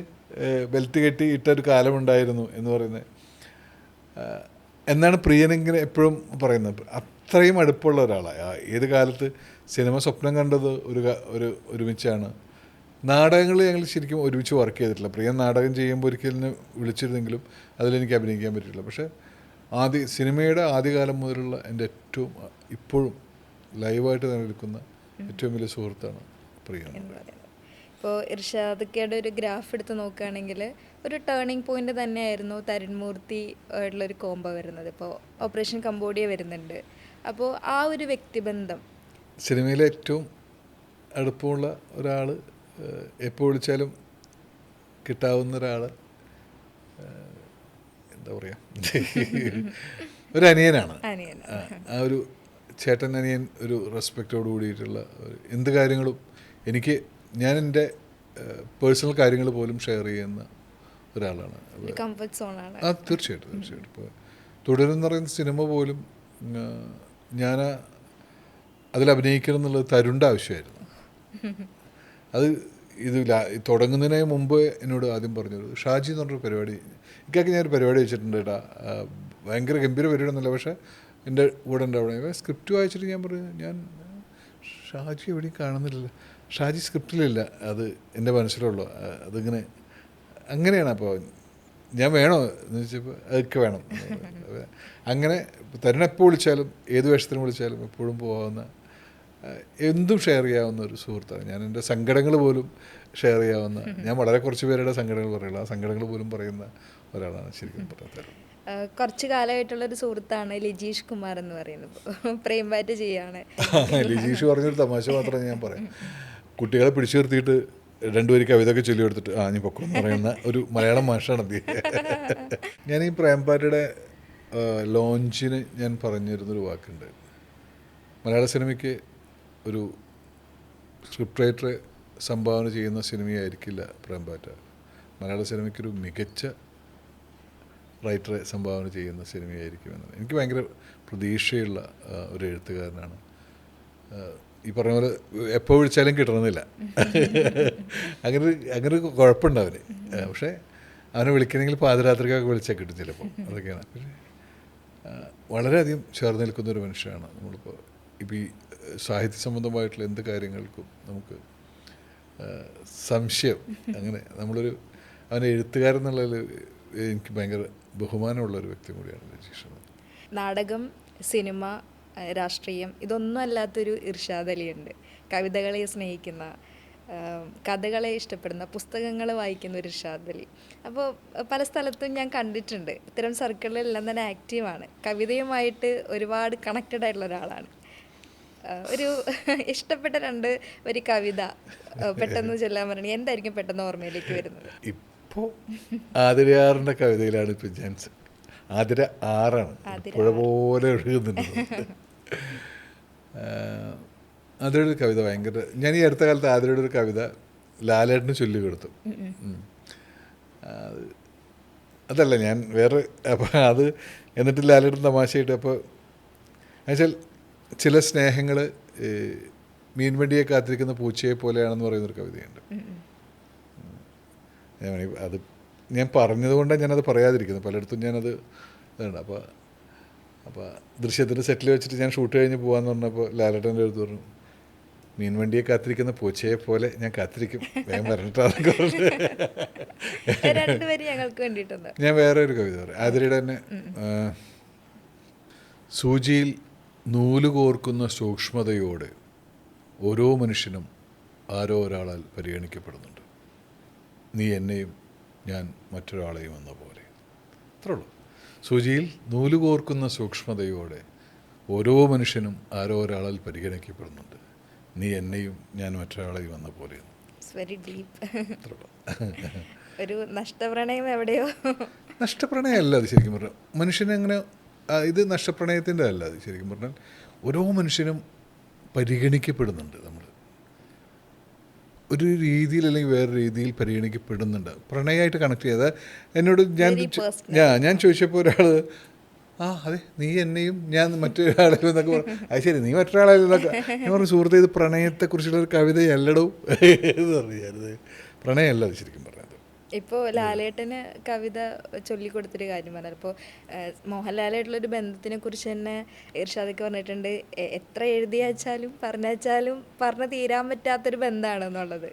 ബെൽറ്റ് കെട്ടി ഇട്ടൊരു കാലമുണ്ടായിരുന്നു എന്ന് പറയുന്നത് എന്നാണ് പ്രിയനിങ്ങനെ എപ്പോഴും പറയുന്നത്. അത്രയും അടുപ്പമുള്ള ഒരാളാണ്. ഏത് കാലത്ത് സിനിമ സ്വപ്നം കണ്ടത് ഒരുമിച്ചാണ്. നാടകങ്ങൾ ഞങ്ങൾ ശരിക്കും ഒരുമിച്ച് വർക്ക് ചെയ്തിട്ടില്ല. പ്രിയൻ നാടകം ചെയ്യുമ്പോൾ ഒരിക്കലും വിളിച്ചിരുന്നെങ്കിലും അതിലെനിക്ക് അഭിനയിക്കാൻ പറ്റിയിട്ടില്ല. പക്ഷേ സിനിമയുടെ ആദ്യകാലം മുതലുള്ള എൻ്റെ ഏറ്റവും ഇപ്പോഴും ലൈവായിട്ട് നിലനിൽക്കുന്ന ഏറ്റവും വലിയ സുഹൃത്താണ് പ്രിയൻ. ഇപ്പോൾ ഇർഷാദക്കയുടെ ഒരു ഗ്രാഫ് എടുത്ത് നോക്കുകയാണെങ്കിൽ ഒരു ടേണിംഗ് പോയിന്റ് തന്നെയായിരുന്നു തരുൺമൂർത്തി ആയിട്ടുള്ളൊരു കോംബോ വരുന്നത്. ഇപ്പോൾ ഓപ്പറേഷൻ കംബോഡിയ വരുന്നുണ്ട്. അപ്പോൾ ആ ഒരു വ്യക്തിബന്ധം സിനിമയിലെ ഏറ്റവും അടുപ്പമുള്ള ഒരാൾ, എപ്പോൾ വിളിച്ചാലും കിട്ടാവുന്ന ഒരാൾ, എന്താ പറയുക, ഒരു അനിയനാണ്. ആ ഒരു ചേട്ടൻ അനിയൻ ഒരു റെസ്പെക്റ്റോട് കൂടിയിട്ടുള്ള എന്ത് കാര്യങ്ങളും ഞാൻ എൻ്റെ പേഴ്സണൽ കാര്യങ്ങൾ പോലും ഷെയർ ചെയ്യുന്ന ഒരാളാണ്. തീർച്ചയായിട്ടും. ഇപ്പോൾ തുടരുന്ന പറയുന്ന സിനിമ പോലും ഞാൻ അതിൽ അഭിനയിക്കണം എന്നുള്ളത് തരുണിൻ്റെ ആവശ്യമായിരുന്നു. അത് തുടങ്ങുന്നതിന് മുമ്പ് എന്നോട് ആദ്യം പറഞ്ഞത് ഷാജി എന്ന് പറഞ്ഞൊരു പരിപാടി, ഇക്കൊക്കെ ഞാനൊരു പരിപാടി വെച്ചിട്ടുണ്ട് കേട്ടോ, ഭയങ്കര ഗംഭീര പരിപാടി ഒന്നുമില്ല, പക്ഷേ എൻ്റെ കൂടെ ഉണ്ട്. അവിടെ സ്ക്രിപ്റ്റ് വായിച്ചിട്ട് ഞാൻ പറഞ്ഞു, ഞാൻ ഷാജി എവിടെയും കാണുന്നില്ലല്ലോ, ഷാജി സ്ക്രിപ്റ്റിലില്ല, അത് എൻ്റെ മനസ്സിലുള്ളൂ, അതിങ്ങനെ അങ്ങനെയാണ്. അപ്പോൾ ഞാൻ വേണോ എന്ന് ചോദിച്ചപ്പോൾ അതൊക്കെ വേണം. അങ്ങനെ തരുൺ എപ്പോൾ വിളിച്ചാലും ഏത് വേഷത്തിന് വിളിച്ചാലും എപ്പോഴും പോകാവുന്ന, എന്തും ഷെയർ ചെയ്യാവുന്ന ഒരു സുഹൃത്താണ്. ഞാൻ എൻ്റെ സങ്കടങ്ങൾ പോലും ഷെയർ ചെയ്യാവുന്ന, ഞാൻ വളരെ കുറച്ച് പേരുടെ സങ്കടങ്ങൾ പറയുള്ളൂ, ആ സങ്കടങ്ങൾ പോലും പറയുന്ന ഒരാളാണ് ശരിക്കും പറഞ്ഞത്. കുറച്ച് കാലമായിട്ടുള്ളൊരു സുഹൃത്താണ് ലിജീഷ് കുമാർ എന്ന് പറയുന്നത്. പ്രേംപാറ്റ് ചെയ്യാണ്. ലിജീഷ് പറഞ്ഞൊരു തമാശ മാത്രമേ ഞാൻ പറയാം. കുട്ടികളെ പിടിച്ചു നിർത്തിയിട്ട് രണ്ടുപേരും കവിതയൊക്കെ ചൊല്ലി എടുത്തിട്ട് നീ പൊക്കോ എന്ന് പറയുന്ന ഒരു മലയാളം മാഷാണ് അദ്ദേഹം. ഞാൻ ഈ പ്രേംപാറ്റയുടെ ലോഞ്ചിന് ഞാൻ പറഞ്ഞിരുന്നൊരു വാക്കുണ്ട്. മലയാള സിനിമയ്ക്ക് ഒരു സ്ക്രിപ്റ്റ് റൈറ്ററെ സംഭാവന ചെയ്യുന്ന സിനിമയായിരിക്കില്ല പ്രേംപാറ്റ. മലയാള സിനിമയ്ക്കൊരു മികച്ച റൈറ്ററെ സംഭാവന ചെയ്യുന്ന സിനിമയായിരിക്കുമെന്ന് എനിക്ക് ഭയങ്കര പ്രതീക്ഷയുള്ള ഒരു എഴുത്തുകാരനാണ്. ഈ പറഞ്ഞ പോലെ എപ്പോൾ വിളിച്ചാലും കിട്ടണമെന്നില്ല, അങ്ങനെ ഒരു കുഴപ്പമുണ്ട് അവന്. പക്ഷേ അവനെ വിളിക്കണമെങ്കിൽ പാതിരാത്രിക്കൊക്കെ വിളിച്ചാൽ കിട്ടും ചിലപ്പോൾ. അതൊക്കെയാണ്. പക്ഷേ വളരെയധികം ചേർന്ന് നിൽക്കുന്നൊരു മനുഷ്യനാണ്. നമ്മളിപ്പോൾ ഇപ്പോൾ ഈ സാഹിത്യ സംബന്ധമായിട്ടുള്ള എന്ത് കാര്യങ്ങൾക്കും നമുക്ക് സംശയം അങ്ങനെ നമ്മളൊരു അവനെ എഴുത്തുകാരൻ എന്നുള്ളതിൽ എനിക്ക് ഭയങ്കര ബഹുമാനമുള്ളൊരു വ്യക്തി കൂടിയാണ് രജീഷ്. നാടകം, സിനിമ, രാഷ്ട്രീയം ഇതൊന്നും അല്ലാത്തൊരു ഇർഷാദ് അലിയുണ്ട്. കവിതകളെ സ്നേഹിക്കുന്ന, കഥകളെ ഇഷ്ടപ്പെടുന്ന, പുസ്തകങ്ങൾ വായിക്കുന്ന ഒരു ഇർഷാദ് അലി. അപ്പോൾ പല സ്ഥലത്തും ഞാൻ കണ്ടിട്ടുണ്ട്. ഇത്തരം സർക്കിളിലെല്ലാം തന്നെ ആക്റ്റീവാണ്. കവിതയുമായിട്ട് ഒരുപാട് കണക്റ്റഡ് ആയിട്ടുള്ള ഒരാളാണ്. ഒരു ഇഷ്ടപ്പെട്ട ഒരു കവിത പെട്ടെന്ന് ചൊല്ലാൻ പറഞ്ഞാൽ എന്തായിരിക്കും പെട്ടെന്ന് ഓർമ്മയിലേക്ക് വരുന്നത്? ഇപ്പോൾ ആതിരയാറിൻ്റെ കവിതയിലാണ് ഇപ്പം ഞാൻ. ആതിര ആറാണ്, പുഴ പോലെ ഒഴുകുന്നുണ്ട്. ആതിരയുടെ ഒരു കവിത ഭയങ്കര, ഞാൻ ഈ അടുത്ത കാലത്ത് ആതിരയുടെ ഒരു കവിത ലാലേട്ടന് ചൊല്ലി കൊടുത്തു. അതല്ല ഞാൻ വേറെ, അപ്പം അത് എന്നിട്ട് ലാലേട്ടൻ തമാശയായിട്ട്, അപ്പോൾ എന്നുവെച്ചാൽ ചില സ്നേഹങ്ങൾ മീൻവണ്ടിയെ കാത്തിരിക്കുന്ന പൂച്ചയെ പോലെയാണെന്ന് പറയുന്നൊരു കവിതയുണ്ട്. അത് ഞാൻ പറഞ്ഞതുകൊണ്ടാണ് ഞാനത് പറയാതിരിക്കുന്നത്. പലയിടത്തും ഞാനത് ഇതുണ്ട്. അപ്പോൾ ദൃശ്യത്തിൻ്റെ സെറ്റിൽ വെച്ചിട്ട് ഞാൻ ഷൂട്ട് കഴിഞ്ഞ് പോകാമെന്ന് പറഞ്ഞപ്പോൾ ലാലേട്ടൻ്റെ അടുത്ത് പറഞ്ഞു, മീൻവണ്ടിയെ കാത്തിരിക്കുന്ന പൂച്ചയെ പോലെ ഞാൻ കാത്തിരിക്കും, വേഗം വരണിട്ടാന്നൊക്കെ പറഞ്ഞു. ഞാൻ വേറെ ഒരു കവിത പറയാം. ആതിരയുടെ തന്നെ സൂചിയിൽ നൂല് കോർക്കുന്ന സൂക്ഷ്മതയോടെ ഓരോ മനുഷ്യനും ആരോ ഒരാളാൽ പരിഗണിക്കപ്പെടുന്നുണ്ട്. നീ എന്നെയും ഞാൻ മറ്റൊരാളെയും എന്ന പോലെ. അത്രേ ഉള്ളൂ. സൂചിയിൽ നൂല് കോർക്കുന്ന സൂക്ഷ്മതയോടെ ഓരോ മനുഷ്യനും ആരോ ഒരാളാൽ പരിഗണിക്കപ്പെടുന്നുണ്ട്. നീ എന്നെയും ഞാൻ മറ്റൊരാളെയും എന്ന പോലെ. ഒരു നഷ്ടപ്രണയം എവിടെയോ. നഷ്ടപ്രണയമല്ല അത് ശരിക്കും പറഞ്ഞാൽ. മനുഷ്യനെ അങ്ങനെ ഇത് നഷ്ടപ്രണയത്തിൻ്റെ അല്ല അത് ശരിക്കും പറഞ്ഞാൽ. ഓരോ മനുഷ്യനും പരിഗണിക്കപ്പെടുന്നുണ്ട്. നമ്മൾ ഒരു രീതിയിൽ അല്ലെങ്കിൽ വേറെ രീതിയിൽ പരിഗണിക്കപ്പെടുന്നുണ്ട്. പ്രണയമായിട്ട് കണക്ട് ചെയ്ത് എന്നോട് ഞാൻ ചോദിച്ചപ്പോൾ ഒരാൾ അതെ നീ എന്നെയും ഞാൻ മറ്റൊരാളെയും എന്നൊക്കെ പറഞ്ഞു. അത് ശരി, നീ മറ്റൊരാളെയും എന്നൊക്കെ ഞാൻ പറഞ്ഞു. സുഹൃത്തെ, ഇത് പ്രണയത്തെക്കുറിച്ചുള്ള ഒരു കവിതയല്ലടോ എന്ന് പറഞ്ഞത്. പ്രണയമല്ല അത് ശരിക്കും പറഞ്ഞത്. ഇപ്പോൾ ലാലേട്ടന് കവിത ചൊല്ലിക്കൊടുത്തൊരു കാര്യം പറഞ്ഞാൽ, ഇപ്പോൾ മോഹൻലാലായിട്ടുള്ളൊരു ബന്ധത്തിനെ കുറിച്ച് തന്നെ ഇർഷാദൊക്കെ പറഞ്ഞിട്ടുണ്ട്, എത്ര എഴുതിയാച്ചാലും പറഞ്ഞാച്ചാലും പറഞ്ഞു തീരാൻ പറ്റാത്തൊരു ബന്ധമാണ് എന്നുള്ളത്.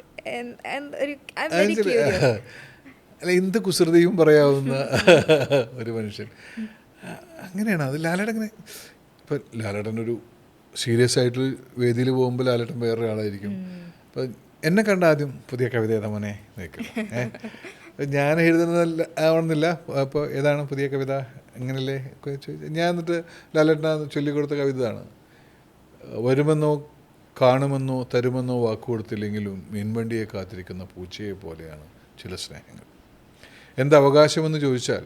അല്ല, എന്ത് കുസൃതിയും പറയാവുന്ന ഒരു മനുഷ്യൻ. അങ്ങനെയാണ് അത്. ലാലേട്ടൻ അങ്ങനെ, ഇപ്പം ലാലേട്ടൻ ഒരു സീരിയസ് ആയിട്ട് വേദിയിൽ പോകുമ്പോൾ ലാലേട്ടൻ വേറൊരാളായിരിക്കും. അപ്പം എന്നെ കണ്ട ആദ്യം പുതിയ കവിത ഏതാ മോനെ നിൽക്കും. ഞാൻ എഴുതുന്നതല്ല ആവണമെന്നില്ല. അപ്പോൾ ഏതാണ് പുതിയ കവിത എങ്ങനെയല്ലേ ചോദിച്ചു. ഞാൻ എന്നിട്ട് ലാലേട്ടനാ ചൊല്ലിക്കൊടുത്ത കവിതയാണ്. വരുമെന്നോ കാണുമെന്നോ തരുമെന്നോ വാക്കു കൊടുത്തില്ലെങ്കിലും മീൻവണ്ടിയെ കാത്തിരിക്കുന്ന പൂച്ചയെ പോലെയാണ് ചില സ്നേഹങ്ങൾ. എന്തവകാശമെന്ന് ചോദിച്ചാൽ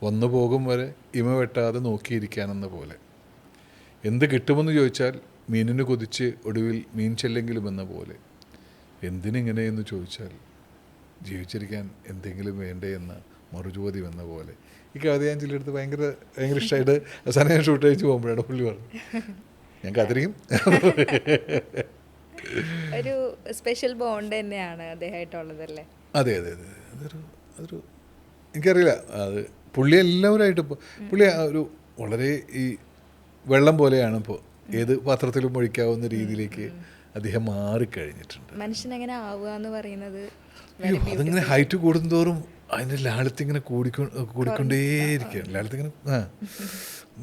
വന്നു പോകും വരെ ഇമ വെട്ടാതെ നോക്കിയിരിക്കാനെന്ന പോലെ. എന്ത് കിട്ടുമെന്ന് ചോദിച്ചാൽ മീനിന് കൊതിച്ച് ഒടുവിൽ മീൻ ചെല്ലെങ്കിലും എന്ന പോലെ. എന്തിനിങ്ങനെയെന്ന് ചോദിച്ചാൽ ജീവിച്ചിരിക്കാൻ എന്തെങ്കിലും വേണ്ടേ എന്ന മറുചോദ്യം എന്ന പോലെ. ഈ കവിത ഞാൻ ചിലയിടത്ത് ഭയങ്കര ഭയങ്കര ഇഷ്ടമായിട്ട് അവസാനം ഞാൻ ഷൂട്ട് കഴിച്ച് പോകുമ്പോഴാണ് പുള്ളി പറഞ്ഞു ഞാൻ കാത്തിരിക്കും. ഒരു സ്പെഷ്യൽ ബോണ്ട് തന്നെയാണ് അദ്ദേഹമായിട്ടുള്ളതല്ലേ? അതെ അതെ അതെ. അതൊരു എനിക്കറിയില്ല. അത് പുള്ളി എല്ലാവരുമായിട്ട് ഇപ്പോൾ പുള്ളി ഒരു വളരെ ഈ വെള്ളം പോലെയാണ്. ഇപ്പോൾ ഏത് പാത്രത്തിലും ഒഴിക്കാവുന്ന രീതിയിലേക്ക് അദ്ദേഹം മാറിക്കഴിഞ്ഞിട്ടുണ്ട്. മനുഷ്യനെങ്ങനെ ആവുക എന്ന് പറയുന്നത് അതിങ്ങനെ ഹൈറ്റ് കൂടുന്തോറും അതിൻ്റെ ലാളിത്യങ്ങനെ കൂടിക്കൊണ്ടേയിരിക്കുകയാണ്. ലാളിത്യങ്ങനെ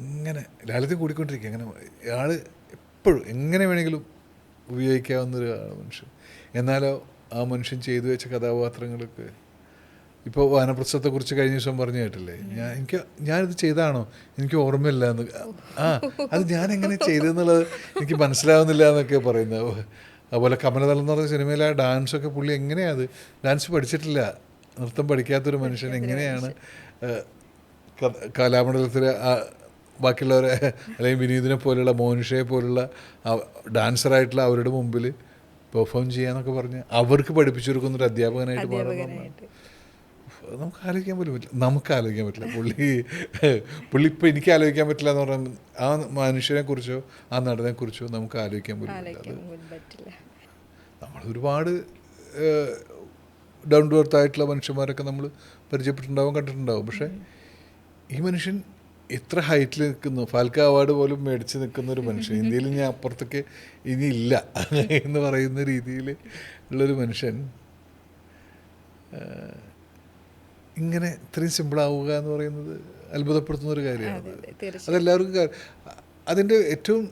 ഇങ്ങനെ ലാളിത്യം കൂടിക്കൊണ്ടിരിക്കുക. അങ്ങനെ ആൾ എപ്പോഴും എങ്ങനെ വേണമെങ്കിലും ഉപയോഗിക്കാവുന്നൊരു മനുഷ്യൻ. എന്നാലോ ആ മനുഷ്യൻ ചെയ്തു വെച്ച കഥാപാത്രങ്ങൾക്ക് ഇപ്പോൾ വാനപ്രസ്ഥത്തെക്കുറിച്ച് കഴിഞ്ഞ ദിവസം പറഞ്ഞു കേട്ടില്ലേ, ഞാനിത് ചെയ്താണോ എനിക്ക് ഓർമ്മയില്ല എന്ന്. അത് ഞാൻ എങ്ങനെ ചെയ്തെന്നുള്ളത് എനിക്ക് മനസ്സിലാവുന്നില്ല എന്നൊക്കെ പറയുന്നത്. അതുപോലെ കമലതളം എന്ന് പറഞ്ഞ സിനിമയിലെ ആ ഡാൻസൊക്കെ പുള്ളി എങ്ങനെയാണ്, അത് ഡാൻസ് പഠിച്ചിട്ടില്ല, നൃത്തം പഠിക്കാത്തൊരു മനുഷ്യൻ എങ്ങനെയാണ് കലാമണ്ഡലത്തിലെ ബാക്കിയുള്ളവരെ അല്ലെങ്കിൽ വിനീതിനെ പോലുള്ള മോനിഷയെ പോലുള്ള ഡാൻസറായിട്ടുള്ള അവരുടെ മുമ്പിൽ പെർഫോം ചെയ്യാന്നൊക്കെ പറഞ്ഞ് അവർക്ക് പഠിപ്പിച്ചു കൊടുക്കുന്നൊരു അധ്യാപകനായിട്ട് മാറുന്നു. നമുക്ക് ആലോചിക്കാൻ പോലും പറ്റില്ല, നമുക്ക് ആലോചിക്കാൻ പറ്റില്ല. പുള്ളി ഇപ്പോൾ എനിക്ക് ആലോചിക്കാൻ പറ്റില്ല എന്ന് പറഞ്ഞാൽ ആ മനുഷ്യനെ കുറിച്ചോ ആ നടനെ കുറിച്ചോ നമുക്ക് ആലോചിക്കാൻ പോലും പറ്റില്ല. നമ്മൾ ഒരുപാട് ഡൗൺ ടു എർത്ത് ആയിട്ടുള്ള മനുഷ്യന്മാരൊക്കെ നമ്മൾ പരിചയപ്പെട്ടിട്ടുണ്ടാവും, കണ്ടിട്ടുണ്ടാവും. പക്ഷേ ഈ മനുഷ്യൻ എത്ര ഹൈറ്റിൽ നിൽക്കുന്നു, ഫാൽക്ക അവാർഡ് പോലും മേടിച്ച് നിൽക്കുന്ന ഒരു മനുഷ്യൻ, ഇന്ത്യയിൽ ഞാൻ അപ്പുറത്തൊക്കെ ഇനി ഇല്ല എന്ന് പറയുന്ന രീതിയിൽ ഉള്ളൊരു മനുഷ്യൻ ഇങ്ങനെ ഇത്രയും സിമ്പിളാവുക എന്ന് പറയുന്നത് അത്ഭുതപ്പെടുത്തുന്ന ഒരു കാര്യമാണ്. അതെല്ലാവർക്കും അതിൻ്റെ ഏറ്റവും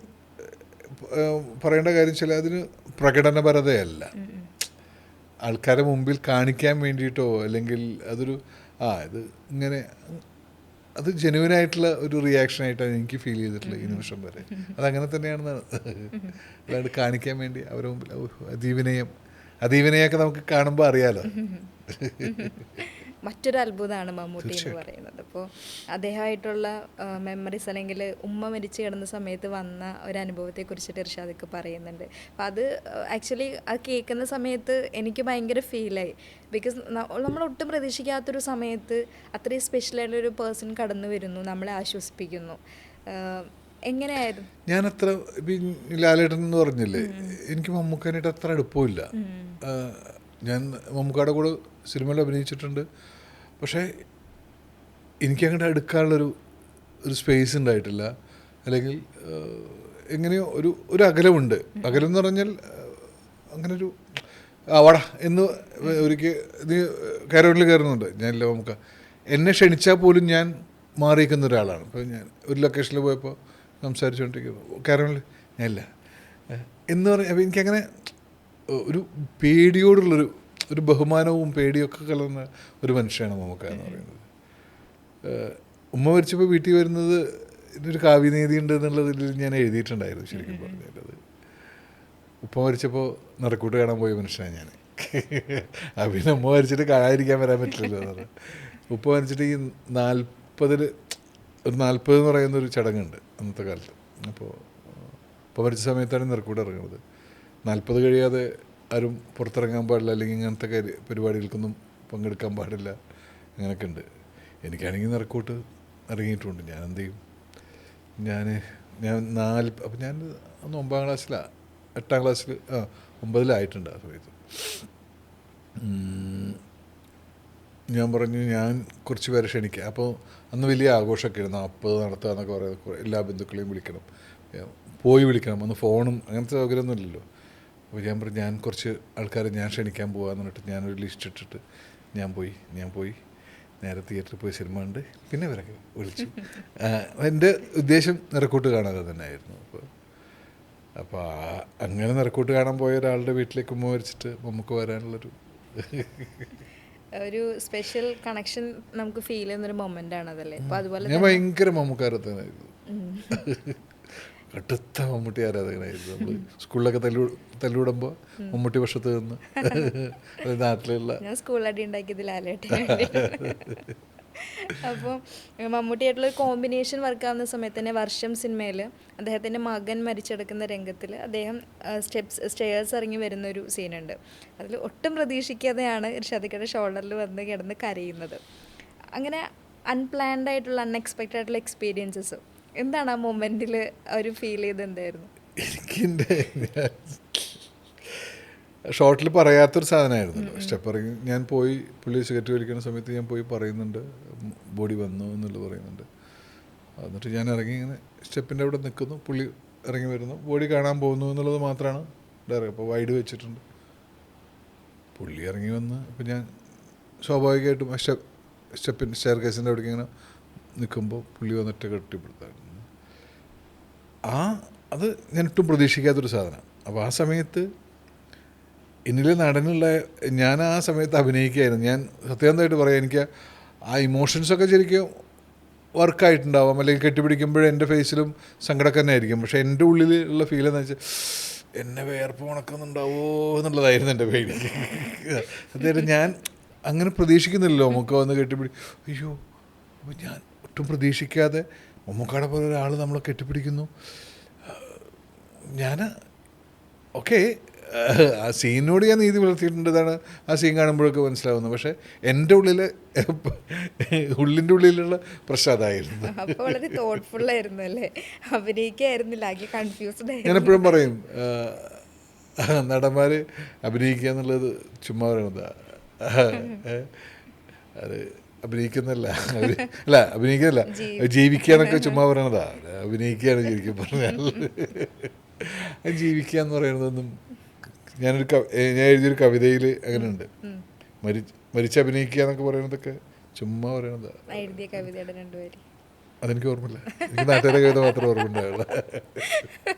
പറയേണ്ട കാര്യം വെച്ചാൽ അതിന് പ്രകടനപരതയല്ല, ആൾക്കാരെ മുമ്പിൽ കാണിക്കാൻ വേണ്ടിയിട്ടോ അല്ലെങ്കിൽ അതൊരു ഇത് ഇങ്ങനെ അത് ജെന്യുവനായിട്ടുള്ള ഒരു റിയാക്ഷനായിട്ടാണ് എനിക്ക് ഫീൽ ചെയ്തിട്ടുള്ളത് ഈ നിമിഷം വരെ. അതങ്ങനെ തന്നെയാണെന്നാണ്, അല്ലാണ്ട് കാണിക്കാൻ വേണ്ടി അവരുടെ മുമ്പിൽ അതീവനയൊക്കെ നമുക്ക് കാണുമ്പോൾ അറിയാലോ. മറ്റൊരു അത്ഭുതമാണ് മമ്മൂട്ടി എന്ന് പറയുന്നത്. അപ്പോൾ അദ്ദേഹമായിട്ടുള്ള മെമ്മറീസ് അല്ലെങ്കിൽ ഉമ്മ മരിച്ചു കിടന്ന സമയത്ത് വന്ന ഒരു അനുഭവത്തെക്കുറിച്ചിട്ട് ഇർഷാദൊക്കെ പറയുന്നുണ്ട്. അപ്പോൾ അത് ആക്ച്വലി അത് കേൾക്കുന്ന സമയത്ത് എനിക്ക് ഭയങ്കര ഫീലായി. ബിക്കോസ് നമ്മൾ ഒട്ടും പ്രതീക്ഷിക്കാത്തൊരു സമയത്ത് അത്രയും സ്പെഷ്യലായിട്ടൊരു പേഴ്സൺ കടന്നു വരുന്നു, നമ്മളെ ആശ്വസിപ്പിക്കുന്നു. എങ്ങനെയായിരുന്നു? ഞാനത്ര ലാലേട്ടൻ എന്ന് പറഞ്ഞില്ലേ, എനിക്ക് മമ്മൂക്കാനായിട്ട് അത്ര അടുപ്പമില്ല. ഞാൻ മമ്മൂക്കാടെ കൂടെ സിനിമയിൽ അഭിനയിച്ചിട്ടുണ്ട്, പക്ഷേ എനിക്കങ്ങോട്ട് അടുക്കാനുള്ളൊരു സ്പേസ് ഉണ്ടായിട്ടില്ല. അല്ലെങ്കിൽ എങ്ങനെയോ ഒരു അകലമുണ്ട്. അകലം എന്ന് പറഞ്ഞാൽ അങ്ങനൊരു വാടാ എന്ന് ഒരിക്കൽ നീ കാരോണിൽ കയറുന്നുണ്ട്, ഞാനില്ല മമ്മൂക്ക എന്നെ ക്ഷണിച്ചാൽ പോലും ഞാൻ മാറിയിരിക്കുന്ന ഒരാളാണ്. ഇപ്പോൾ ഞാൻ ഒരു ലൊക്കേഷനിൽ പോയപ്പോൾ സംസാരിച്ചുകൊണ്ടിരിക്കുന്നു, കാരോണിൽ ഞാനില്ല എന്ന് പറഞ്ഞാൽ അപ്പോൾ എനിക്കങ്ങനെ ഒരു പേടിയോടുള്ളൊരു ബഹുമാനവും പേടിയൊക്കെ കലർന്ന ഒരു മനുഷ്യനാണ് മമ്മൂക്ക എന്ന് പറയുന്നത്. ഉമ്മ മരിച്ചപ്പോൾ വീട്ടിൽ വരുന്നത് ഇതിനൊരു കാവ്യനീതി ഉണ്ട് എന്നുള്ളതിൽ ഞാൻ എഴുതിയിട്ടുണ്ടായിരുന്നു. ശരിക്കും പറഞ്ഞത് ഉപ്പ മരിച്ചപ്പോൾ നടക്കൂട്ട് കാണാൻ പോയ മനുഷ്യനാണ് ഞാൻ. പിന്നെ ഉമ്മ മരിച്ചിട്ട് കാണാതിരിക്കാൻ വരാൻ പറ്റില്ലല്ലോ എന്ന്. ഉപ്പ മരിച്ചിട്ട് ഈ 40 എന്ന് പറയുന്നൊരു ചടങ്ങുണ്ട് അന്നത്തെ കാലത്ത്. അപ്പോൾ ഉപ്പ മരിച്ച സമയത്താണ് നിറക്കൂട്ട് ഇറങ്ങുന്നത്. 40 കഴിയാതെ ആരും പുറത്തിറങ്ങാൻ പാടില്ല, അല്ലെങ്കിൽ ഇങ്ങനത്തെ പരിപാടികൾക്കൊന്നും പങ്കെടുക്കാൻ പാടില്ല, അങ്ങനെയൊക്കെ ഉണ്ട്. എനിക്കാണെങ്കിൽ നിറക്കൂട്ട് ഇറങ്ങിയിട്ടുണ്ട്. ഞാൻ എന്ത് ചെയ്യും, അപ്പോൾ ഞാൻ അന്ന് 9ാം ക്ലാസ്സിലാണ്, 8ാം ക്ലാസ്സിൽ 9ലായിട്ടുണ്ട് ആ സമയത്ത്. ഞാൻ പറഞ്ഞു ഞാൻ കുറച്ച് പേരെ ക്ഷണിക്കാം. അപ്പോൾ അന്ന് വലിയ ആഘോഷമൊക്കെ ആയിരുന്നു, 40 നടത്തുക എന്നൊക്കെ പറയുന്നത്, എല്ലാ ബന്ധുക്കളെയും വിളിക്കണം, പോയി വിളിക്കണം, അന്ന് ഫോണും അങ്ങനത്തെ സൗകര്യമൊന്നും ഇല്ലല്ലോ. അപ്പോൾ ഞാൻ പറഞ്ഞു ഞാൻ കുറച്ച് ആൾക്കാരെ ഞാൻ ക്ഷണിക്കാൻ പോകാമെന്ന് പറഞ്ഞിട്ട് ഞാനൊരു ലിസ്റ്റ് ഇട്ടിട്ട് ഞാൻ പോയി നേരെ തിയേറ്ററിൽ പോയി സിനിമ ഉണ്ട്, പിന്നെ ഇവരൊക്കെ വിളിച്ചു. എൻ്റെ ഉദ്ദേശം നിറക്കൂട്ട് കാണാതെ തന്നെ ആയിരുന്നു. അപ്പോൾ അങ്ങനെ നിറക്കൂട്ട് കാണാൻ പോയ ഒരാളുടെ വീട്ടിലേക്ക് ഉമ്മ മരിച്ചിട്ട് നമുക്ക് വരാനുള്ളൊരു ഒരു സ്പെഷ്യൽ കണക്ഷൻ നമുക്ക് ഫീൽ ചെയ്യുന്നൊരു മൊമെൻ്റ് ആണ് അതല്ലേ. അപ്പോൾ അതുപോലെ ഞാൻ ഭയങ്കര മമ്മൂക്കാരത്തനായിരുന്നു, കടുത്ത മമ്മൂട്ടി ആരാധകനായിരുന്നു. നമ്മൾ സ്കൂളിലൊക്കെ തല്ലുവിടുമ്പോൾ മമ്മൂട്ടി പക്ഷത്ത് നിന്ന് നാട്ടിലുള്ള ഞാൻ സ്കൂളടി ഉണ്ടാക്കിയത് ലാലേട്ടൻ. അപ്പോൾ മമ്മൂട്ടിയായിട്ടുള്ളൊരു കോമ്പിനേഷൻ വർക്കാവുന്ന സമയത്ത് തന്നെ വർഷം സിനിമയിൽ അദ്ദേഹത്തിൻ്റെ മകൻ മരിച്ചെടുക്കുന്ന രംഗത്തിൽ അദ്ദേഹം സ്റ്റെയർസ് ഇറങ്ങി വരുന്നൊരു സീനുണ്ട്. അതിൽ ഒട്ടും പ്രതീക്ഷിക്കാതെയാണ് ഇർഷാദിക്കയുടെ ഷോൾഡറിൽ വന്ന് കിടന്ന് കരയുന്നത്. അങ്ങനെ അൺപ്ലാൻഡ് ആയിട്ടുള്ള അൺഎക്സ്പെക്റ്റഡ് ആയിട്ടുള്ള എക്സ്പീരിയൻസസ് എന്താണ് ആ മൊമെൻറ്റിൽ ഒരു ഫീൽ ചെയ്ത് എന്തായിരുന്നു? എനിക്കെൻ്റെ ഷോർട്ടിൽ പറയാത്തൊരു സാധനമായിരുന്നല്ലോ സ്റ്റെപ്പ് ഇറങ്ങി. ഞാൻ പോയി പുള്ളി സിഗരറ്റ് വലിക്കുന്ന സമയത്ത് ഞാൻ പോയി പറയുന്നുണ്ട് ബോഡി വന്നു എന്നുള്ളത് പറയുന്നുണ്ട്. എന്നിട്ട് ഞാൻ ഇറങ്ങി ഇങ്ങനെ സ്റ്റെപ്പിൻ്റെ അവിടെ നിൽക്കുന്നു, പുള്ളി ഇറങ്ങി വരുന്നു, ബോഡി കാണാൻ പോകുന്നു എന്നുള്ളത് മാത്രമാണ് ഡയറക്റ്റ്. അപ്പോൾ വൈഡ് വെച്ചിട്ടുണ്ട്, പുള്ളി ഇറങ്ങി വന്ന് അപ്പോൾ ഞാൻ സ്വാഭാവികമായിട്ടും ആ സ്റ്റെയർ കേസിൻ്റെ അവിടേക്ക് ഇങ്ങനെ നിൽക്കുമ്പോൾ പുള്ളി വന്നിട്ട് കെട്ടിപ്പിടുത്താണ്. അത് ഞാൻ ഒട്ടും പ്രതീക്ഷിക്കാത്തൊരു സാധനം. അപ്പോൾ ആ സമയത്ത് എന്നിലെ നടനുള്ള ഞാൻ ആ സമയത്ത് അഭിനയിക്കുകയായിരുന്നു. ഞാൻ സത്യസന്ധമായിട്ട് പറയാം, എനിക്ക് ആ ഇമോഷൻസൊക്കെ ശരിക്കും വർക്കായിട്ടുണ്ടാവാം, അല്ലെങ്കിൽ കെട്ടിപ്പിടിക്കുമ്പോഴേ എൻ്റെ ഫേസിലും സങ്കടമൊക്കെ തന്നെ ആയിരിക്കും. പക്ഷേ എൻ്റെ ഉള്ളിലുള്ള ഫീൽ എന്ന് വെച്ചാൽ എന്നെ വേർപ്പ് ഉണക്കുന്നുണ്ടാവോ എന്നുള്ളതായിരുന്നു എൻ്റെ പേടി. അതായത് ഞാൻ അങ്ങനെ പ്രതീക്ഷിക്കുന്നില്ലല്ലോ നമുക്ക് വന്ന് അയ്യോ, അപ്പോൾ ഞാൻ ഒട്ടും പ്രതീക്ഷിക്കാതെ മമ്മൂക്കാടെ പോലെ ഒരാൾ നമ്മളെ കെട്ടിപ്പിടിക്കുന്നു. ഞാൻ ഓക്കെ, ആ സീനിനോട് ഞാൻ നീതി പുലർത്തിയിട്ടുണ്ടെന്നാണ് ആ സീൻ കാണുമ്പോഴൊക്കെ മനസ്സിലാവുന്നത്. പക്ഷേ എൻ്റെ ഉള്ളിൻ്റെ ഉള്ളിലുള്ള പ്രശ്നം അതായിരുന്നു. അപ്പോൾ വളരെ തോട്ട്ഫുൾ ആയിരുന്നു അല്ലേ, അഭിനയിക്കായിരുന്നില്ല, ആകെ കൺഫ്യൂസ്ഡ് ആയിരുന്നു. ഞാനെപ്പോഴും പറയും, നടന്മാർ അഭിനയിക്കുക എന്നുള്ളത് ചുമ്മാ പറയണതാ. അത് അഭിനയിക്കുന്നല്ല, അല്ല അഭിനയിക്കുന്നില്ല, ജീവിക്കുക എന്നൊക്കെ ചുമ്മാ പറയണതാ. അഭിനയിക്കുകയാണ് ശരിക്കും പറഞ്ഞാൽ. ജീവിക്കുക എന്ന് പറയുന്നതൊന്നും ഞാൻ എഴുതിയൊരു കവിതയിൽ അങ്ങനെയുണ്ട്. മരിച്ച് അഭിനയിക്കുക എന്നൊക്കെ പറയുന്നതൊക്കെ ചുമ്മാ പറയണതാ. എഴുതിയ കവിതയുടെ രണ്ടുപേര് അതെനിക്ക് ഓർമ്മയില്ല, എനിക്ക് നാട്ടുകാരെ കവിത മാത്രമേ ഓർമ്മ ഉണ്ടാവുള്ളൂ.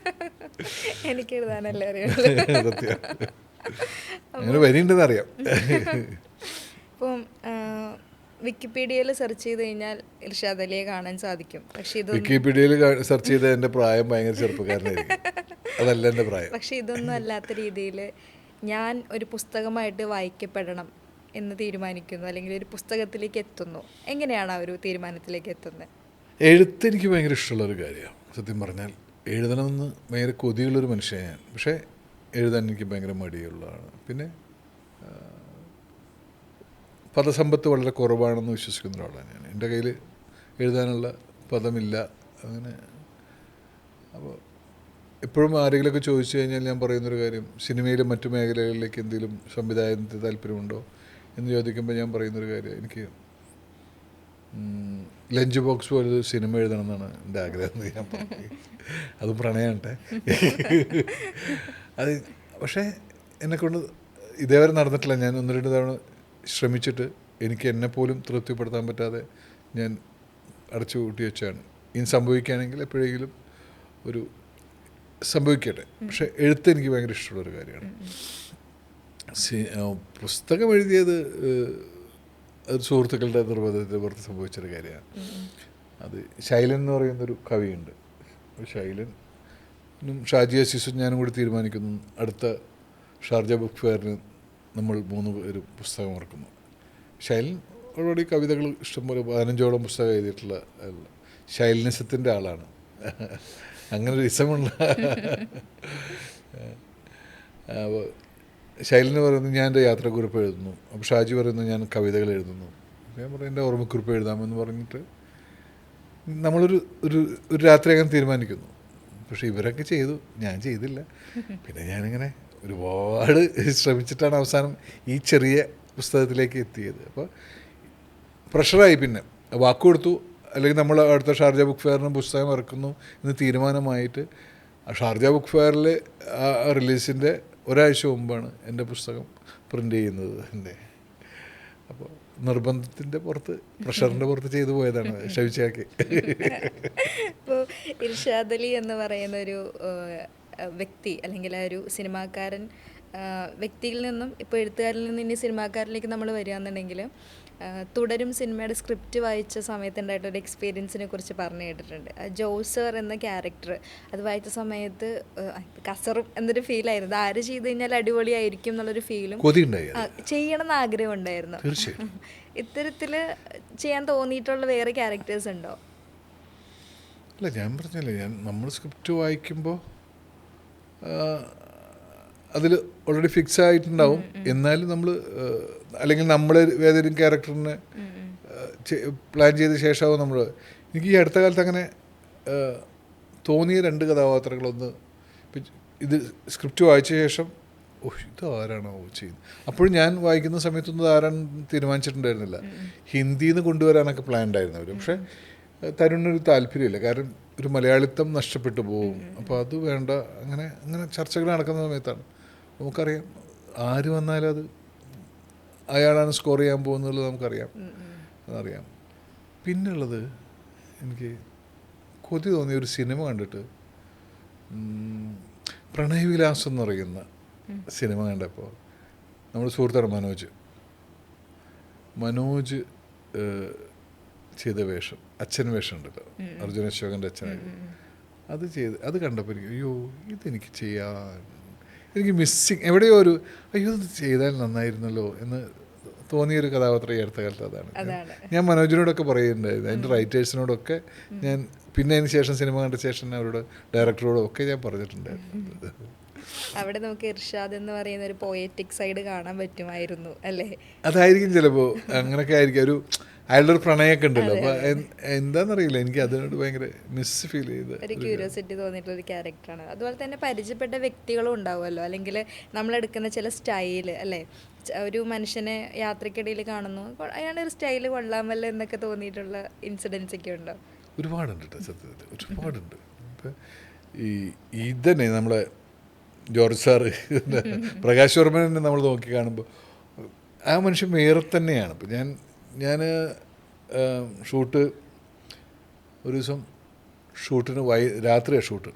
എനിക്ക് എഴുതാനല്ലേ അറിയുള്ളൂ. സത്യം, അങ്ങനെ വരിയുണ്ടെന്ന് അറിയാം. ഇപ്പം വിക്കിപീഡിയയിൽ സെർച്ച് ചെയ്ത് കഴിഞ്ഞാൽ ഇർഷാദ് അലിയെ കാണാൻ സാധിക്കും. പക്ഷെ ഇത് വിക്കിപീഡിയയിൽ സെർച്ച് ചെയ്ത എൻ്റെ പ്രായം ഭയങ്കര ചെറുപ്പക്കാരനായിരിക്കും, അതല്ല എൻ്റെ പ്രായം. പക്ഷെ ഇതൊന്നും അല്ലാത്ത രീതിയിൽ ഞാൻ ഒരു പുസ്തകമായിട്ട് വായിക്കപ്പെടണം എന്ന് തീരുമാനിക്കുന്നു, അല്ലെങ്കിൽ ഒരു പുസ്തകത്തിലേക്ക് എത്തുന്നു. എങ്ങനെയാണ് ആ ഒരു തീരുമാനത്തിലേക്ക് എത്തുന്നത്? എഴുത്ത് എനിക്ക് ഭയങ്കര ഇഷ്ടമുള്ളൊരു കാര്യമാണ്. സത്യം പറഞ്ഞാൽ എഴുതണമെന്ന് ഭയങ്കര കൊതിയുള്ളൊരു മനുഷ്യനാണ് ഞാൻ. പക്ഷേ എഴുതാൻ എനിക്ക് ഭയങ്കര മടിയുള്ളതാണ്. പിന്നെ പദസമ്പത്ത് വളരെ കുറവാണെന്ന് വിശ്വസിക്കുന്ന ഒരാളാണ് ഞാൻ. എൻ്റെ കയ്യിൽ എഴുതാനുള്ള പദമില്ല അങ്ങനെ. അപ്പോൾ എപ്പോഴും ആരെങ്കിലുമൊക്കെ ചോദിച്ചു കഴിഞ്ഞാൽ ഞാൻ പറയുന്നൊരു കാര്യം, സിനിമയിലും മറ്റു മേഖലകളിലേക്ക് എന്തെങ്കിലും സംവിധായകത്തിന് താല്പര്യമുണ്ടോ എന്ന് ചോദിക്കുമ്പോൾ ഞാൻ പറയുന്നൊരു കാര്യം, എനിക്ക് ലഞ്ച് ബോക്സ് പോലൊരു സിനിമ എഴുതണം എന്നാണ് എൻ്റെ ആഗ്രഹം എന്ന് ഞാൻ പറഞ്ഞു. അതും പ്രണയമാണ്ട്ടെ. അത് പക്ഷേ എന്നെക്കൊണ്ട് ഇതേവരെ നടന്നിട്ടില്ല. ഞാൻ 1-2 തവണ ശ്രമിച്ചിട്ട് എനിക്ക് എന്നെപ്പോലും തൃപ്തിപ്പെടുത്താൻ പറ്റാതെ ഞാൻ അടച്ചു കൂട്ടി വെച്ചാണ്. ഇനി സംഭവിക്കുകയാണെങ്കിൽ എപ്പോഴെങ്കിലും ഒരു സംഭവിക്കട്ടെ. പക്ഷേ എഴുത്ത് എനിക്ക് ഭയങ്കര ഇഷ്ടമുള്ളൊരു കാര്യമാണ്. പുസ്തകം എഴുതിയത് അത് സുഹൃത്തുക്കളുടെ നിർബന്ധത്തെ പുറത്ത് സംഭവിച്ചൊരു കാര്യമാണ്. അത് ശൈലൻ എന്ന് പറയുന്നൊരു കവിയുണ്ട്. ശൈലനും ഷാജി അസീസും ഞാനും കൂടി തീരുമാനിക്കുന്നു, അടുത്ത ഷാർജ ബുക്ക് ഫെയറിന് നമ്മൾ 3 പേരും പുസ്തകം ഇറക്കുന്നു. ശൈലൻ ഓൾറെഡി കവിതകൾ ഇഷ്ടംപോലെ 15ഓളം പുസ്തകം എഴുതിയിട്ടുള്ള ശൈലനിസത്തിൻ്റെ ആളാണ്. അങ്ങനെ ഒരു ഇസമുള്ള. അപ്പോൾ ശൈലന് പറയുന്നു ഞാൻ എൻ്റെ യാത്രാക്കുറിപ്പ് എഴുതുന്നു. അപ്പോൾ ഷാജി പറയുന്നു ഞാൻ കവിതകൾ എഴുതുന്നു. ഞാൻ പറയും എൻ്റെ ഓർമ്മക്കുറിപ്പ് എഴുതാമെന്ന് പറഞ്ഞിട്ട് നമ്മളൊരു ഒരു ഒരു രാത്രി അങ്ങനെ തീരുമാനിക്കുന്നു. പക്ഷേ ഇവരൊക്കെ ചെയ്തു, ഞാൻ ചെയ്തില്ല. പിന്നെ ഞാനിങ്ങനെ ഒരുപാട് ശ്രമിച്ചിട്ടാണ് അവസാനം ഈ ചെറിയ പുസ്തകത്തിലേക്ക് എത്തിയത്. അപ്പോൾ പ്രഷറായി. പിന്നെ വാക്ക് കൊടുത്തു, അല്ലെങ്കിൽ നമ്മൾ അടുത്ത ഷാർജ ബുക്ക് ഫെയറിന് പുസ്തകം ഇറക്കുന്നു എന്ന് തീരുമാനമായിട്ട് ഷാർജ ബുക്ക് ഫെയറിൽ റിലീസിൻ്റെ ഒരാഴ്ച മുമ്പാണ് എൻ്റെ പുസ്തകം പ്രിൻ്റ് ചെയ്യുന്നത് എൻ്റെ. അപ്പോൾ നിർബന്ധത്തിൻ്റെ പുറത്ത്, പ്രഷറിൻ്റെ പുറത്ത് ചെയ്തു പോയതാണ് ഷവിച്ചാക്കി. ഇപ്പോൾ ഇർഷാദ് അലി എന്ന് പറയുന്ന ഒരു വ്യക്തി, അല്ലെങ്കിൽ ആ ഒരു സിനിമാക്കാരൻ വ്യക്തിയിൽ നിന്നും ഇപ്പോൾ എഴുത്തുകാരിൽ നിന്ന് ഇനി സിനിമാക്കാരിലേക്ക് നമ്മൾ വരികയാണെന്നുണ്ടെങ്കിൽ, തുടരും സിനിമയുടെ സ്ക്രിപ്റ്റ് വായിച്ച സമയത്തുണ്ടായിട്ടൊരു എക്സ്പീരിയൻസിനെ കുറിച്ച് പറഞ്ഞു കേട്ടിട്ടുണ്ട്. ജോസർ എന്ന ക്യാരക്ടർ അത് വായിച്ച സമയത്ത് കസറും എന്നൊരു ഫീലായിരുന്നു. ആര് ചെയ്ത് കഴിഞ്ഞാൽ അടിപൊളിയായിരിക്കും എന്നുള്ളൊരു ഫീലും ചെയ്യണം എന്ന് ആഗ്രഹം ഉണ്ടായിരുന്നു. ഇത്തരത്തിൽ ചെയ്യാൻ തോന്നിയിട്ടുള്ള വേറെ ക്യാരക്ടേഴ്സ് ഉണ്ടോ? അല്ല, ഞാൻ പറഞ്ഞല്ലേ, നമ്മൾ സ്ക്രിപ്റ്റ് വായിക്കുമ്പോൾ അതിൽ ഓൾറെഡി ഫിക്സ് ആയിട്ടുണ്ടാവും. എന്നാലും നമ്മൾ, അല്ലെങ്കിൽ നമ്മൾ ഏതെങ്കിലും ക്യാരക്ടറിനെ പ്ലാൻ ചെയ്ത ശേഷമാവും നമ്മൾ. എനിക്ക് ഈ അടുത്ത കാലത്ത് അങ്ങനെ തോന്നിയ 2 കഥാപാത്രങ്ങളൊന്ന്, ഇത് സ്ക്രിപ്റ്റ് വായിച്ച ശേഷം ഇതാരാണോ ചെയ്യുന്നത്. അപ്പോഴും ഞാൻ വായിക്കുന്ന സമയത്തൊന്നും ആരാണെന്ന് തീരുമാനിച്ചിട്ടുണ്ടായിരുന്നില്ല. ഹിന്ദിയിൽ നിന്ന് കൊണ്ടുവരാനൊക്കെ പ്ലാൻ ഉണ്ടായിരുന്നു അവർ. പക്ഷേ തരുണിനൊരു താല്പര്യമില്ല, കാരണം ഒരു മലയാളിത്തം നഷ്ടപ്പെട്ടു പോകും. അപ്പോൾ അത് വേണ്ട. അങ്ങനെ ചർച്ചകൾ നടക്കുന്ന സമയത്താണ് നമുക്കറിയാം ആര് വന്നാലും അത് അയാളാണ് സ്കോർ ചെയ്യാൻ പോകുന്നുള്ളത് നമുക്കറിയാം, അതറിയാം. പിന്നുള്ളത് എനിക്ക് കൊതി തോന്നിയ ഒരു സിനിമ കണ്ടിട്ട്, പ്രണയവിലാസം എന്ന് പറയുന്ന സിനിമ കണ്ടപ്പോൾ നമ്മുടെ സുഹൃത്താണ് മനോജ് ചെയ്ത വേഷം, അച്ഛൻ വേഷം ഉണ്ടല്ലോ, അർജുന അശോകൻ്റെ അച്ഛനായിട്ട്, അത് കണ്ടപ്പോൾ എനിക്ക് അയ്യോ ഇതെനിക്ക് ചെയ്യാൻ, എനിക്ക് മിസ്സിങ് എവിടെയോ ഒരു അയ്യോ ഇത് ചെയ്താൽ നന്നായിരുന്നല്ലോ എന്ന് തോന്നിയൊരു കഥാപാത്രം ഈ അടുത്ത കാലത്ത് അതാണ്. ഞാൻ മനോജിനോടൊക്കെ പറയുന്നുണ്ടായിരുന്നു, അതിൻ്റെ റൈറ്റേഴ്സിനോടൊക്കെ ഞാൻ, പിന്നെ അതിന് ശേഷം സിനിമ കണ്ട ശേഷം അവരോട് ഡയറക്ടറോടും ഒക്കെ ഞാൻ പറഞ്ഞിട്ടുണ്ടായിരുന്നു. അവിടെ നമുക്ക് ഇർഷാദ് എന്ന് പറയുന്ന ഒരു പോയറ്റിക് സൈഡ് കാണാൻ പറ്റുമായിരുന്നു അല്ലേ? അതായിരിക്കും ചിലപ്പോൾ, അങ്ങനെയൊക്കെ ആയിരിക്കും. അയാളുടെ ഒരു പ്രണയമൊക്കെ ഉണ്ടല്ലോ, അപ്പോൾ എന്താണെന്നറിയില്ല, എനിക്ക് അതിനോട് ഭയങ്കര മിസ് ഫീൽ ചെയ്ത് ഒരു ക്യൂരിയോസിറ്റി തോന്നിയിട്ടുള്ള ഒരു ക്യാരക്ടറാണ്. അതുപോലെ തന്നെ പരിചയപ്പെട്ട വ്യക്തികളും ഉണ്ടാവുമല്ലോ, അല്ലെങ്കിൽ നമ്മളെടുക്കുന്ന ചില സ്റ്റൈല് അല്ലേ, ഒരു മനുഷ്യനെ യാത്രക്കിടയിൽ കാണുന്നു, അയാളുടെ ഒരു സ്റ്റൈല് കൊള്ളാമല്ലോ എന്നൊക്കെ തോന്നിയിട്ടുള്ള ഇൻസിഡൻസ് ഒക്കെ ഉണ്ടോ? ഒരുപാടുണ്ട് കേട്ടോ, സത്യത്തിൽ ഒരുപാടുണ്ട്. ഇപ്പം ഇതന്നെ നമ്മളെ ജോർജ് സാറ്, പ്രകാശ് വർമ്മനെ നമ്മൾ നോക്കി കാണുമ്പോൾ ആ മനുഷ്യൻ വേറെ തന്നെയാണ്. ഇപ്പം ഞാൻ ഷൂട്ട് ഒരു ദിവസം ഷൂട്ടിന് രാത്രിയാണ് ഷൂട്ട്.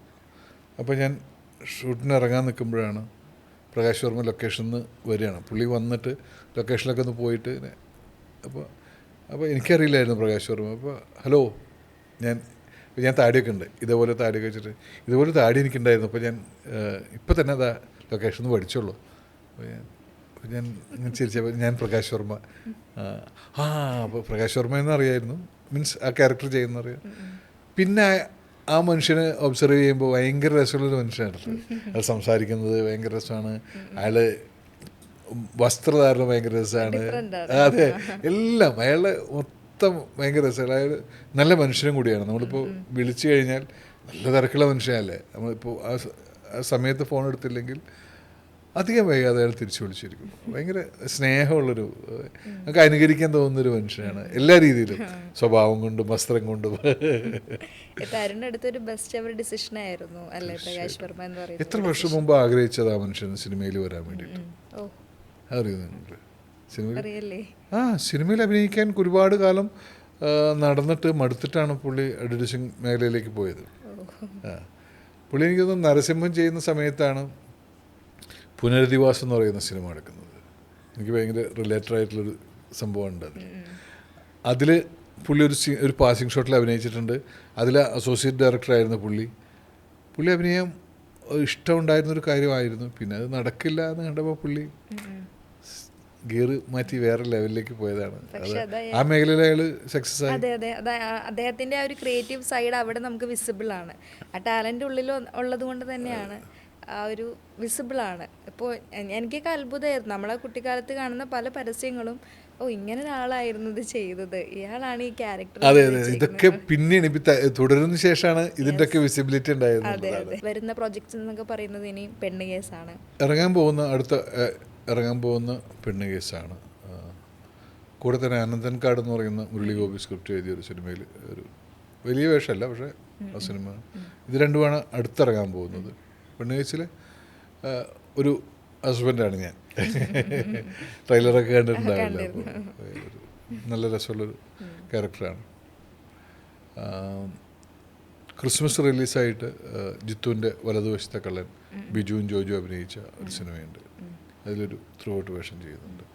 അപ്പോൾ ഞാൻ ഷൂട്ടിന് ഇറങ്ങാൻ നിൽക്കുമ്പോഴാണ് പ്രകാശ് വർമ്മ ലൊക്കേഷനിൽ നിന്ന് വരികയാണ്. പുള്ളി വന്നിട്ട് ലൊക്കേഷനിലൊക്കെ ഒന്ന് പോയിട്ട് അപ്പോൾ എനിക്കറിയില്ലായിരുന്നു പ്രകാശ് വർമ്മ. അപ്പോൾ ഹലോ, ഞാൻ താടിയൊക്കെ ഉണ്ട്, ഇതേപോലെ താടിയൊക്കെ വെച്ചിട്ട് ഇതുപോലെ താടി എനിക്കുണ്ടായിരുന്നു. അപ്പോൾ ഞാൻ ഇപ്പം തന്നെ അതാ ലൊക്കേഷനിൽ നിന്ന് പഠിച്ചുള്ളൂ. അപ്പോൾ ഞാൻ ചിരിച്ചപ്പോൾ ഞാൻ പ്രകാശ് വർമ്മ, അപ്പോൾ പ്രകാശ് വർമ്മ എന്നറിയായിരുന്നു, മീൻസ് ആ ക്യാരക്ടർ ചെയ്യുന്നറിയാം. പിന്നെ ആ മനുഷ്യനെ ഒബ്സർവ് ചെയ്യുമ്പോൾ ഭയങ്കര രസമുള്ളൊരു മനുഷ്യനായിരുന്നു. അയാൾ സംസാരിക്കുന്നത് ഭയങ്കര രസമാണ്, അയാൾ വസ്ത്രധാരണം ഭയങ്കര രസമാണ്, അതെ എല്ലാം അയാളുടെ മൊത്തം ഭയങ്കര രസമാണ്. അയാൾ നല്ല മനുഷ്യനും കൂടിയാണ്. നമ്മളിപ്പോൾ വിളിച്ചു കഴിഞ്ഞാൽ നല്ല തിരക്കുള്ള മനുഷ്യനല്ലേ, നമ്മളിപ്പോൾ ആ സമയത്ത് ഫോൺ എടുത്തില്ലെങ്കിൽ അധികം വൈകാതെ അയാൾ തിരിച്ചു വിളിച്ചിരിക്കും. ഭയങ്കര സ്നേഹമുള്ളൊരു, നമുക്ക് അനുകരിക്കാൻ തോന്നുന്നൊരു മനുഷ്യനാണ് എല്ലാ രീതിയിലും, സ്വഭാവം കൊണ്ടും വസ്ത്രം കൊണ്ടും. എത്ര വർഷം മുമ്പ് ആഗ്രഹിച്ചത് ആ മനുഷ്യൻ സിനിമയിൽ വരാൻ വേണ്ടിയിട്ട്, അറിയുന്നുണ്ട്. സിനിമയിൽ അഭിനയിക്കാൻ ഒരുപാട് കാലം നടന്നിട്ട് മടുത്തിട്ടാണ് പുള്ളി എഡിറ്റിംഗ് മേഖലയിലേക്ക് പോയത്. പുള്ളി എനിക്ക് തോന്നുന്നു നരസിംഹം ചെയ്യുന്ന സമയത്താണ് പുനരധിവാസം എന്ന് പറയുന്ന സിനിമ എടുക്കുന്നത്. എനിക്ക് ഭയങ്കര റിലേറ്റഡ് ആയിട്ടുള്ളൊരു സംഭവമുണ്ട് അതിൽ പുള്ളി ഒരു പാസിംഗ് ഷോട്ടിൽ അഭിനയിച്ചിട്ടുണ്ട്. അതിൽ അസോസിയേറ്റ് ഡയറക്ടറായിരുന്നു പുള്ളി അഭിനയം ഇഷ്ടമുണ്ടായിരുന്നൊരു കാര്യമായിരുന്നു. പിന്നെ അത് നടക്കില്ല എന്ന് കണ്ടപ്പോൾ പുള്ളി ഗിയർ മാറ്റി വേറെ ലെവലിലേക്ക് പോയതാണ്. ആ മേഖലയിൽ അയാൾ സക്സസ് ആയി. അതെ, അദ്ദേഹത്തിന്റെ ആ ഒരു ക്രിയേറ്റീവ് സൈഡ് അവിടെ നമുക്ക് വിസിബിൾ ആണ്. ആ ടാലന്റ് ഉള്ളിൽ ഉള്ളത് കൊണ്ട് തന്നെയാണ് ആ ഒരു വിസിബിളാണ്. ഇപ്പോൾ എനിക്കൊക്കെ അത്ഭുതമായിരുന്നു, നമ്മളെ കുട്ടിക്കാലത്ത് കാണുന്ന പല പരസ്യങ്ങളും ഇങ്ങനെ ഒരാളായിരുന്നു ഇത് ചെയ്തത്, ഇയാളാണ് ഈ ക്യാരക്ടർ. അതെ, ഇതൊക്കെ പിന്നെയാണ് തുടരുന്ന ശേഷമാണ് ഇതിന്റെ ഒക്കെ വിസിബിലിറ്റി ഉണ്ടായത്. വരുന്ന പ്രൊജക്ട്സ് എന്നൊക്കെ പറയുന്നത് ഇനി പെണ്ണ് കേസാണ് ഇറങ്ങാൻ പോകുന്ന പെണ്ണ് കേസാണ്. കൂടെ തന്നെ അനന്തൻകാട് എന്ന് പറയുന്ന മുരളി ഗോപി സ്ക്രിപ്റ്റ് എഴുതിയൊരു സിനിമയിൽ ഒരു വലിയ വേഷമല്ല, പക്ഷേ ആ സിനിമ, ഇത് രണ്ടുമാണ് അടുത്തിറങ്ങാൻ പോകുന്നത്. പെണ്ണ് കേസിലെ ഒരു ഹസ്ബൻഡാണ് ഞാൻ. ട്രെയിലറൊക്കെ കണ്ടിട്ടുണ്ടാവില്ല, നല്ല രസമുള്ളൊരു ക്യാരക്ടറാണ്. ക്രിസ്മസ് റിലീസായിട്ട് ജിത്തുവിൻ്റെ വലതുവശത്തെ കള്ളൻ ബിജുവും ജോജു അഭിനയിച്ച ഒരു സിനിമയുണ്ട്. അതിലൊരു ത്രൂ ഔട്ട് വേഷം ചെയ്തിട്ടുണ്ട്.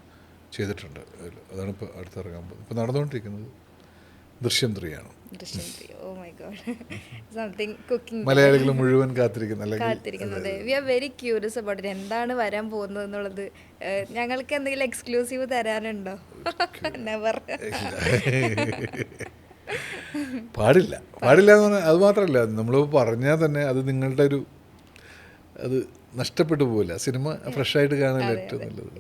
അതാണ് ഇപ്പോൾ അടുത്തിറങ്ങാൻ പോകുന്നത്. ഇപ്പോൾ നടന്നുകൊണ്ടിരിക്കുന്നത് ദൃശ്യം 3 ആണ്. മലയാളികൾ മുഴുവൻ കാത്തിരിക്കുന്നത്. We are very curious about it. എന്താണ് വരാൻ പോകുന്നത് എന്നുള്ളത്. ഞങ്ങൾക്ക് എന്തെങ്കിലും എക്സ്ക്ലൂസീവ് തരാനുണ്ടോ? നെവർ. പാടില്ല എന്ന് പറഞ്ഞാൽ അത് മാത്രമല്ല, നമ്മൾ പറഞ്ഞാൽ തന്നെ അത് നിങ്ങളുടെ അത് നഷ്ടപ്പെട്ടു പോകില്ല. സിനിമ ഫ്രഷ് ആയിട്ട് കാണാൻ ഏറ്റവും നല്ലത്.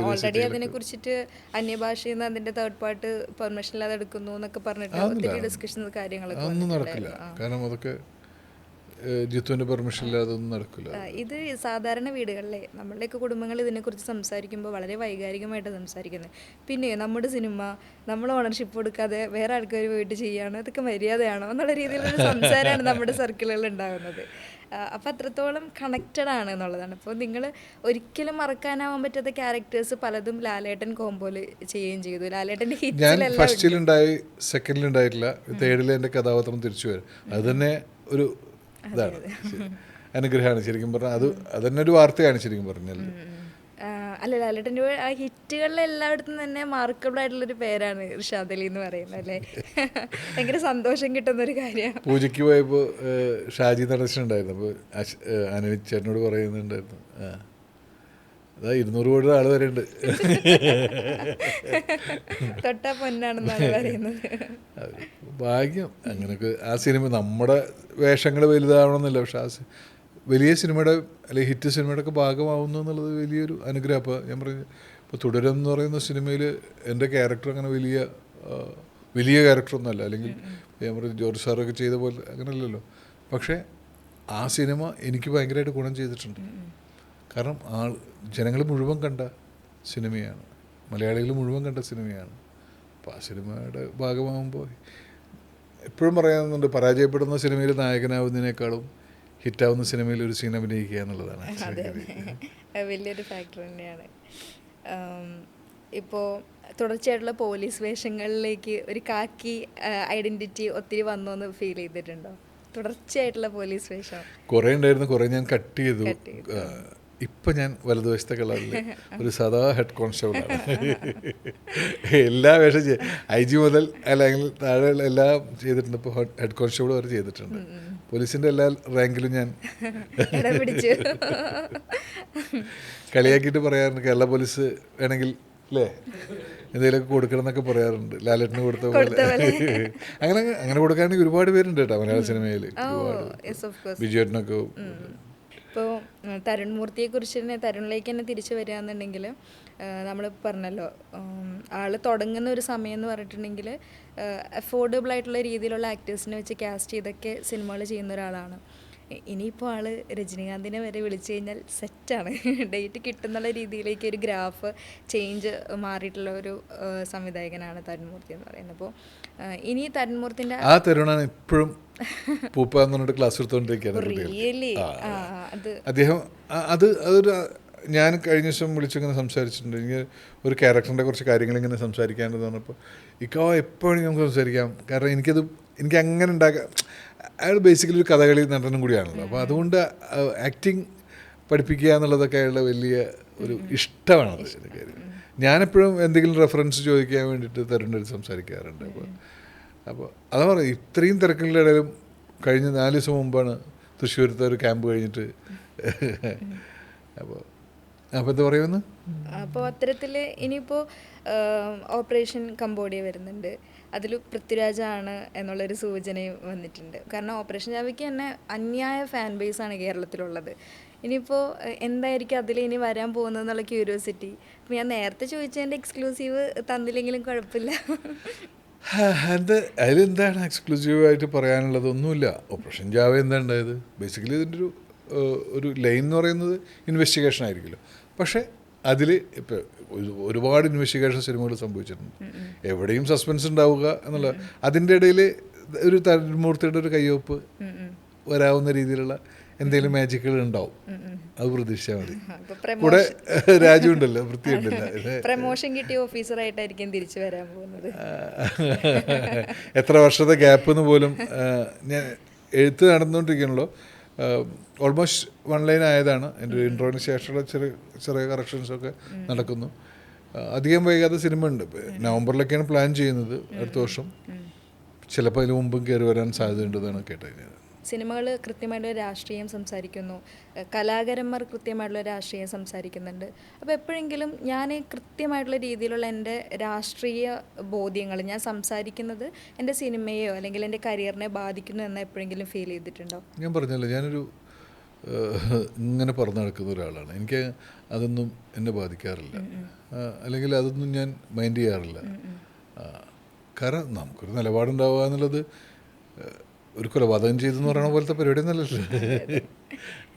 ഓൾറെഡി അതിനെ കുറിച്ചിട്ട് അന്യഭാഷയിൽ നിന്ന് അതിന്റെ തേർഡ് പാർട്ട് പെർമിഷൻ ഇല്ലാതെ എടുക്കുന്നു എന്നൊക്കെ പറഞ്ഞിട്ട് ഒത്തിരി ഡിസ്കഷൻസ് കാര്യങ്ങളൊക്കെ ഒന്നും നടക്കില്ല. കാരണം അതൊക്കെ ജിത്തുവിന്റെ പെർമിഷൻ ഇല്ലാതെ ഒന്നും നടക്കില്ല. ഇത് സാധാരണ വീടുകളിലെ നമ്മളുടെയൊക്കെ കുടുംബങ്ങൾ ഇതിനെക്കുറിച്ച് സംസാരിക്കുമ്പോൾ വളരെ വൈകാരികമായിട്ട് സംസാരിക്കുന്നത്. പിന്നെ നമ്മുടെ സിനിമ നമ്മൾ ഓണർഷിപ്പ് കൊടുക്കാതെ വേറെ ആൾക്കാർ പോയിട്ട് ചെയ്യാണ്, അതൊക്കെ മര്യാദയാണോ എന്നുള്ള രീതിയിലുള്ള സംസാരമാണ് നമ്മുടെ സർക്കിളുകളിൽ ഉണ്ടാകുന്നത്. അപ്പം അത്രത്തോളം കണക്റ്റഡ് ആണ് എന്നുള്ളതാണ്. അപ്പോൾ നിങ്ങൾ ഒരിക്കലും മറക്കാനാവാൻ പറ്റാത്ത ക്യാരക്ടേഴ്സ് പലതും ലാലേട്ടൻ കോമ്പോല് ചെയ്യുകയും ചെയ്തു. ലാലേട്ടൻ്റെ ഹിറ്റ്സിലെല്ലാം ഫസ്റ്റിലുണ്ടായി, സെക്കൻഡിലുണ്ടായിട്ടില്ല, തേർഡിൽ എൻ്റെ കഥാപാത്രം തിരിച്ചു വരും. അത് തന്നെ ഒരു ഇതാണ്, അനുഗ്രഹമാണ് ശരിക്കും പറഞ്ഞാൽ. അത് തന്നെ ഒരു വാർത്തയാണ് ശരിക്കും പറഞ്ഞാൽ. അല്ല ലാലേട്ടൻ്റെ ആ ഹിറ്റുകളിൽ എല്ലായിടത്തും തന്നെ മാർക്കബിൾ ആയിട്ടുള്ളൊരു പേരാണ് ഇർഷാദ് അലി എന്ന് പറയുന്നത് അല്ലേ. ഭയങ്കര സന്തോഷം കിട്ടുന്നൊരു കാര്യമാണ്. പൂജയ്ക്ക് പോയപ്പോൾ ഷാജി നടച്ചിട്ടുണ്ടായിരുന്നു. അപ്പോൾ അനിൽ ചേട്ടനോട് പറയുന്നുണ്ടായിരുന്നു, അതാ 200 കോടി ആൾ വരെ ഉണ്ട്. തൊട്ടാ പൊന്നാണെന്നാണ് പറയുന്നത്. ഭാഗ്യം അങ്ങനെയൊക്കെ. ആ സിനിമ നമ്മുടെ വേഷങ്ങൾ വലുതാവണമെന്നില്ല, പക്ഷെ വലിയ സിനിമയുടെ അല്ലെങ്കിൽ ഹിറ്റ് സിനിമയുടെ ഒക്കെ ഭാഗമാവുന്നു എന്നുള്ളത് വലിയൊരു അനുഗ്രഹം. അപ്പോൾ ഞാൻ പറഞ്ഞു, ഇപ്പോൾ തുടരും എന്ന് പറയുന്ന സിനിമയിൽ എൻ്റെ ക്യാരക്ടർ അങ്ങനെ വലിയ ക്യാരക്ടറൊന്നുമല്ല, അല്ലെങ്കിൽ ഞാൻ പറഞ്ഞു ജോർജ് സാറൊക്കെ ചെയ്ത പോലെ അങ്ങനെയല്ലല്ലോ. പക്ഷേ ആ സിനിമ എനിക്ക് ഭയങ്കരമായിട്ട് ഗുണം ചെയ്തിട്ടുണ്ട്. കാരണം ജനങ്ങൾ മുഴുവൻ കണ്ട സിനിമയാണ്, മലയാളികൾ മുഴുവൻ കണ്ട സിനിമയാണ്. അപ്പോൾ ആ സിനിമയുടെ ഭാഗമാകുമ്പോൾ എപ്പോഴും പറയാവുന്നുണ്ട്, പരാജയപ്പെടുന്ന സിനിമയിൽ നായകനാവുന്നതിനേക്കാളും ഹിറ്റാവുന്ന സിനിമയിൽ ഒരു സീൻ അഭിനയിക്കുക എന്നുള്ളതാണ് വലിയൊരു ഫാക്ടർ തന്നെയാണ്. ഇപ്പോൾ തുടർച്ചയായിട്ടുള്ള പോലീസ് വേഷങ്ങളിലേക്ക് ഒരു കാക്കി ഐഡൻറ്റിറ്റി ഒത്തിരി വന്നു എന്ന് ഫീൽ ചെയ്തിട്ടുണ്ടോ? തുടർച്ചയായിട്ടുള്ള പോലീസ് വേഷം കുറേ ഉണ്ടായിരുന്നു, കുറേ ഞാൻ കട്ട് ചെയ്തു. ഇപ്പം ഞാൻ വലതുവശത്തെ കളറിൽ ഒരു സാധാ ഹെഡ് കോൺസ്റ്റബിളാണ്. എല്ലാ വേഷം IG മുതൽ അല്ലെങ്കിൽ താഴെ എല്ലാം ചെയ്തിട്ടുണ്ട്. ഇപ്പോൾ ഹെഡ് കോൺസ്റ്റബിൾ വരെ ചെയ്തിട്ടുണ്ട്. പോലീസിൻ്റെ എല്ലാ റാങ്കിലും ഞാൻ കളിയാക്കിയിട്ട് പറയാറുണ്ട്, കേരള പോലീസ് വേണമെങ്കിൽ അല്ലേ എന്തെങ്കിലുമൊക്കെ കൊടുക്കണം എന്നൊക്കെ പറയാറുണ്ട്, ലാലേട്ടന് കൊടുത്ത പോലെ. അങ്ങനെ കൊടുക്കുകയാണെങ്കിൽ ഒരുപാട് പേരുണ്ട് കേട്ടോ മലയാള സിനിമയിൽ. ബിജുവേട്ടനൊക്കെ. ഇപ്പോൾ തരുൺ മൂർത്തിയെക്കുറിച്ച് തന്നെ തരുണിലേക്ക് തന്നെ തിരിച്ചു വരികയാണെന്നുണ്ടെങ്കിൽ നമ്മൾ പറഞ്ഞല്ലോ, ആൾ തുടങ്ങുന്ന ഒരു സമയം എന്ന് പറഞ്ഞിട്ടുണ്ടെങ്കിൽ അഫോർഡബിൾ ആയിട്ടുള്ള രീതിയിലുള്ള ആക്ടേഴ്സിനെ വെച്ച് കാസ്റ്റ് ചെയ്തൊക്കെ സിനിമകൾ ചെയ്യുന്ന ഒരാളാണ്. ഇനിയിപ്പോൾ ആൾ രജനീകാന്തിനെ വരെ വിളിച്ചു കഴിഞ്ഞാൽ സെറ്റാണ്. ഡേറ്റ് കിട്ടുന്നുള്ള രീതിയിലേക്ക് ഒരു ഗ്രാഫ് ചേഞ്ച് മാറിയിട്ടുള്ള ഒരു സംവിധായകനാണ് തരുൺമൂർത്തി എന്ന് പറയുന്നത്. അപ്പോൾ ഇനി തരുൺമൂർത്തിൻ്റെ ആ തരുണാണ് ഇപ്പോഴും പൂപ്പ എന്ന് പറഞ്ഞിട്ട് ക്ലാസ് എടുത്തുകൊണ്ടിരിക്കുകയാണ്. അദ്ദേഹം അതൊരു ഞാൻ കഴിഞ്ഞ ദിവസം വിളിച്ചിങ്ങനെ സംസാരിച്ചിട്ടുണ്ട്. എനിക്ക് ഒരു ക്യാരക്ടറിൻ്റെ കുറച്ച് കാര്യങ്ങൾ ഇങ്ങനെ സംസാരിക്കാനെന്ന് പറഞ്ഞപ്പോൾ എപ്പോഴും നമുക്ക് സംസാരിക്കാം. കാരണം എനിക്ക് അങ്ങനെ ഉണ്ടാക്കാം. അയാൾ ബേസിക്കലി ഒരു കഥകളി നടനും കൂടിയാണല്ലോ. അപ്പോൾ അതുകൊണ്ട് ആക്ടിങ് പഠിപ്പിക്കുക എന്നുള്ളതൊക്കെ അയാളുടെ വലിയ ഒരു ഇഷ്ടമാണത്. കാര്യം ഞാനെപ്പോഴും എന്തെങ്കിലും റെഫറൻസ് ചോദിക്കാൻ വേണ്ടിയിട്ട് തരുണിൻ്റെ അടുത്ത് സംസാരിക്കാറുണ്ട്. അപ്പോൾ അതാ പറയുക, ഇത്രയും തിരക്കുകളുടെ ഇടയിലും കഴിഞ്ഞ 4 ദിവസം മുമ്പാണ് തൃശ്ശൂരത്തെ ഒരു ക്യാമ്പ് കഴിഞ്ഞിട്ട്. അപ്പോൾ എന്താ പറയുമെന്ന്. അപ്പോൾ അത്തരത്തിൽ ഇനിയിപ്പോൾ ഓപ്പറേഷൻ കംബോഡിയ വരുന്നുണ്ട്, അതിൽ പൃഥ്വിരാജാണ് എന്നുള്ളൊരു സൂചനയും വന്നിട്ടുണ്ട്. കാരണം ഓപ്പറേഷൻ ജാവയ്ക്ക് തന്നെ അന്യായ ഫാൻ ബേസാണ് കേരളത്തിലുള്ളത്. ഇനിയിപ്പോൾ എന്തായിരിക്കും അതിൽ ഇനി വരാൻ പോകുന്നതെന്നുള്ള ക്യൂരിയോസിറ്റി. അപ്പോൾ ഞാൻ നേരത്തെ ചോദിച്ചതിൻ്റെ എക്സ്ക്ലൂസീവ് തന്നില്ലെങ്കിലും കുഴപ്പമില്ല. അതിലെന്താണ് എക്സ്ക്ലൂസീവായിട്ട് പറയാനുള്ളത്? ഒന്നുമില്ല. ഓപ്പറേഷൻ ജാവ എന്താ ഉണ്ടായത്? ബേസിക്കലി ഇതിൻ്റെ ഒരു ലൈൻ എന്ന് പറയുന്നത് ഇൻവെസ്റ്റിഗേഷൻ ആയിരിക്കുമല്ലോ. പക്ഷേ അതിൽ ഇപ്പോൾ ഒരുപാട് ഇൻവെസ്റ്റിഗേഷൻ സിനിമകൾ സംഭവിച്ചിട്ടുണ്ട്. എവിടെയും സസ്പെൻസ് ഉണ്ടാവുക എന്നുള്ള, അതിൻ്റെ ഇടയിൽ ഒരു തരുൺമൂർത്തിയുടെ ഒരു കയ്യൊപ്പ് വരാവുന്ന രീതിയിലുള്ള എന്തെങ്കിലും മാജിക്കുകൾ ഉണ്ടാവും. അത് പ്രതീക്ഷിച്ചാൽ മതി. കൂടെ രാജു ഉണ്ടല്ലോ, വൃത്തിയുണ്ടല്ലോ. പ്രമോഷൻ കിട്ടിയ ഓഫീസറായിട്ടായിരിക്കും തിരിച്ചു വരാൻ പോകുന്നത്. എത്ര വർഷത്തെ ഗ്യാപ്പ് എന്ന് പോലും ഞാൻ എഴുത്ത് നടന്നുകൊണ്ടിരിക്കണല്ലോ. ഓൾമോസ്റ്റ് 1 ലൈൻ ആയതാണ്. എൻ്റെ ഇൻട്രോന് ശേഷമുള്ള ചെറിയ കറക്ഷൻസൊക്കെ നടക്കുന്നു. അധികം വൈകാതെ സിനിമ ഉണ്ട്. നവംബറിലൊക്കെയാണ് പ്ലാൻ ചെയ്യുന്നത്. അടുത്ത വർഷം ചിലപ്പോൾ അതിന് മുമ്പും കയറി വരാൻ സാധ്യതയുണ്ടെന്നാണ് കേട്ടത്. സിനിമകൾ കൃത്യമായിട്ടുള്ള രാഷ്ട്രീയം സംസാരിക്കുന്നു, കലാകാരന്മാർ കൃത്യമായിട്ടുള്ള രാഷ്ട്രീയം സംസാരിക്കുന്നുണ്ട്. അപ്പോൾ എപ്പോഴെങ്കിലും ഞാൻ കൃത്യമായിട്ടുള്ള രീതിയിലുള്ള എൻ്റെ രാഷ്ട്രീയ ബോധ്യങ്ങൾ ഞാൻ സംസാരിക്കുന്നത് എൻ്റെ സിനിമയോ അല്ലെങ്കിൽ എൻ്റെ കരിയറിനെ ബാധിക്കുന്നു എന്ന് എപ്പോഴെങ്കിലും ഫീൽ ചെയ്തിട്ടുണ്ടോ? ഞാൻ പറഞ്ഞല്ലോ, ഞാനൊരു ഇങ്ങനെ പറഞ്ഞു നടക്കുന്ന ഒരാളാണ്. എനിക്ക് അതൊന്നും എന്നെ ബാധിക്കാറില്ല, അല്ലെങ്കിൽ അതൊന്നും ഞാൻ മൈൻഡ് ചെയ്യാറില്ല. കാരണം നമുക്കൊരു നിലപാടുണ്ടാവുക എന്നുള്ളത് ഒരു കൊലപാതകം ചെയ്തെന്ന് പറയുന്ന പോലത്തെ പരിപാടിയൊന്നുമല്ലല്ലോ.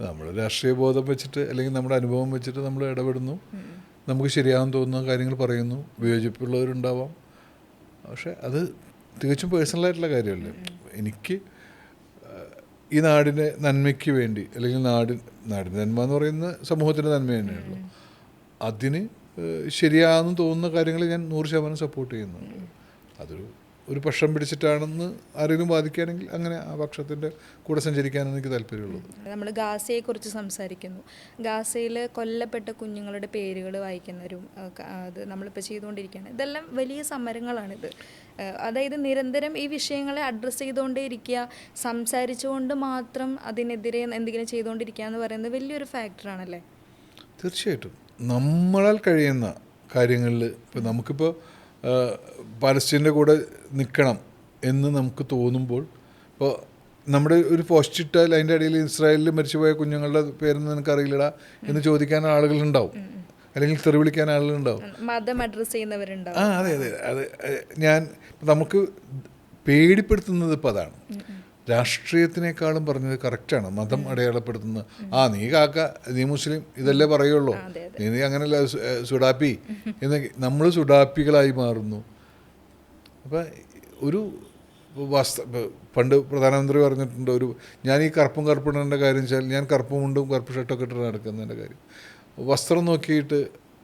നമ്മുടെ രാഷ്ട്രീയ ബോധം വെച്ചിട്ട് അല്ലെങ്കിൽ നമ്മുടെ അനുഭവം വെച്ചിട്ട് നമ്മൾ ഇടപെടുന്നു. നമുക്ക് ശരിയാണെന്ന് തോന്നുന്ന കാര്യങ്ങൾ പറയുന്നു. വിയോജിപ്പുള്ളവരുണ്ടാവാം, പക്ഷെ അത് തികച്ചും പേഴ്സണലായിട്ടുള്ള കാര്യമല്ലേ. എനിക്ക് ഈ നാടിൻ്റെ നന്മയ്ക്ക് വേണ്ടി, അല്ലെങ്കിൽ നാടിൻ്റെ നന്മ എന്ന് പറയുന്ന സമൂഹത്തിൻ്റെ നന്മ തന്നെയുള്ളൂ. അതിന് ശരിയാണെന്ന് തോന്നുന്ന കാര്യങ്ങൾ ഞാൻ 100% സപ്പോർട്ട് ചെയ്യുന്നുണ്ട്. അതൊരു ഒരു പക്ഷം പിടിച്ചിട്ടാണെന്ന് ആരെങ്കിലും വാദിക്കുകയാണെങ്കിൽ അങ്ങനെ ആ പക്ഷത്തിൻ്റെ കൂടെ സഞ്ചരിക്കാനാണ് എനിക്ക് താല്പര്യമുള്ളത്. നമ്മൾ ഗാസയെക്കുറിച്ച് സംസാരിക്കുന്നു. ഗാസയിൽ കൊല്ലപ്പെട്ട കുഞ്ഞുങ്ങളുടെ പേരുകൾ വായിക്കുന്നവരും അത് നമ്മളിപ്പോൾ ചെയ്തുകൊണ്ടിരിക്കുകയാണ്. ഇതെല്ലാം വലിയ സമരങ്ങളാണിത്. അതായത് നിരന്തരം ഈ വിഷയങ്ങളെ അഡ്രസ്സ് ചെയ്തുകൊണ്ടേ ഇരിക്കുക, സംസാരിച്ചുകൊണ്ട് മാത്രം അതിനെതിരെ എന്തെങ്കിലും ചെയ്തുകൊണ്ടിരിക്കുക എന്ന് പറയുന്നത് വലിയൊരു ഫാക്ടറാണല്ലേ? തീർച്ചയായിട്ടും നമ്മളാൽ കഴിയുന്ന കാര്യങ്ങളിൽ ഇപ്പോൾ നമുക്കിപ്പോൾ പലസ്തീൻ്റെ കൂടെ നിൽക്കണം എന്ന് നമുക്ക് തോന്നുമ്പോൾ, ഇപ്പോൾ നമ്മുടെ ഒരു പോസ്റ്റ് ഇട്ടാൽ അതിൻ്റെ ഇടയിൽ ഇസ്രായേലിൽ മരിച്ചുപോയ കുഞ്ഞുങ്ങളുടെ പേരൊന്നും നിനക്കറിയില്ലടാ എന്ന് ചോദിക്കാൻ ആളുകളുണ്ടാവും, അല്ലെങ്കിൽ തെറി വിളിക്കാൻ ആളുകളുണ്ടാവും, മതം അഡ്രസ്സ് ചെയ്യുന്നവരുണ്ടാവും. അതെ അതെ അതെ. നമുക്ക് പേടിപ്പെടുത്തുന്നത് ഇപ്പോൾ അതാണ്. രാഷ്ട്രീയത്തിനേക്കാളും പറഞ്ഞത് കറക്റ്റാണ്. മതം അടയാളപ്പെടുത്തുന്നത്, നീ കാക്ക, നീ മുസ്ലിം, ഇതല്ലേ പറയുള്ളൂ, നീ അങ്ങനെയല്ല സുഡാപ്പി എന്ന് നമ്മൾ സുഡാപ്പികളായി മാറുന്നു. അപ്പം ഒരു പണ്ട് പ്രധാനമന്ത്രി പറഞ്ഞിട്ടുണ്ട്, ഞാൻ ഈ കറുപ്പിടേണ്ട കാര്യം വെച്ചാൽ ഞാൻ കറുപ്പ് മുണ്ടും കറുപ്പ് ഷർട്ടൊക്കെ ഇട്ട് നടക്കുന്നതിൻ്റെ കാര്യം, വസ്ത്രം നോക്കിയിട്ട്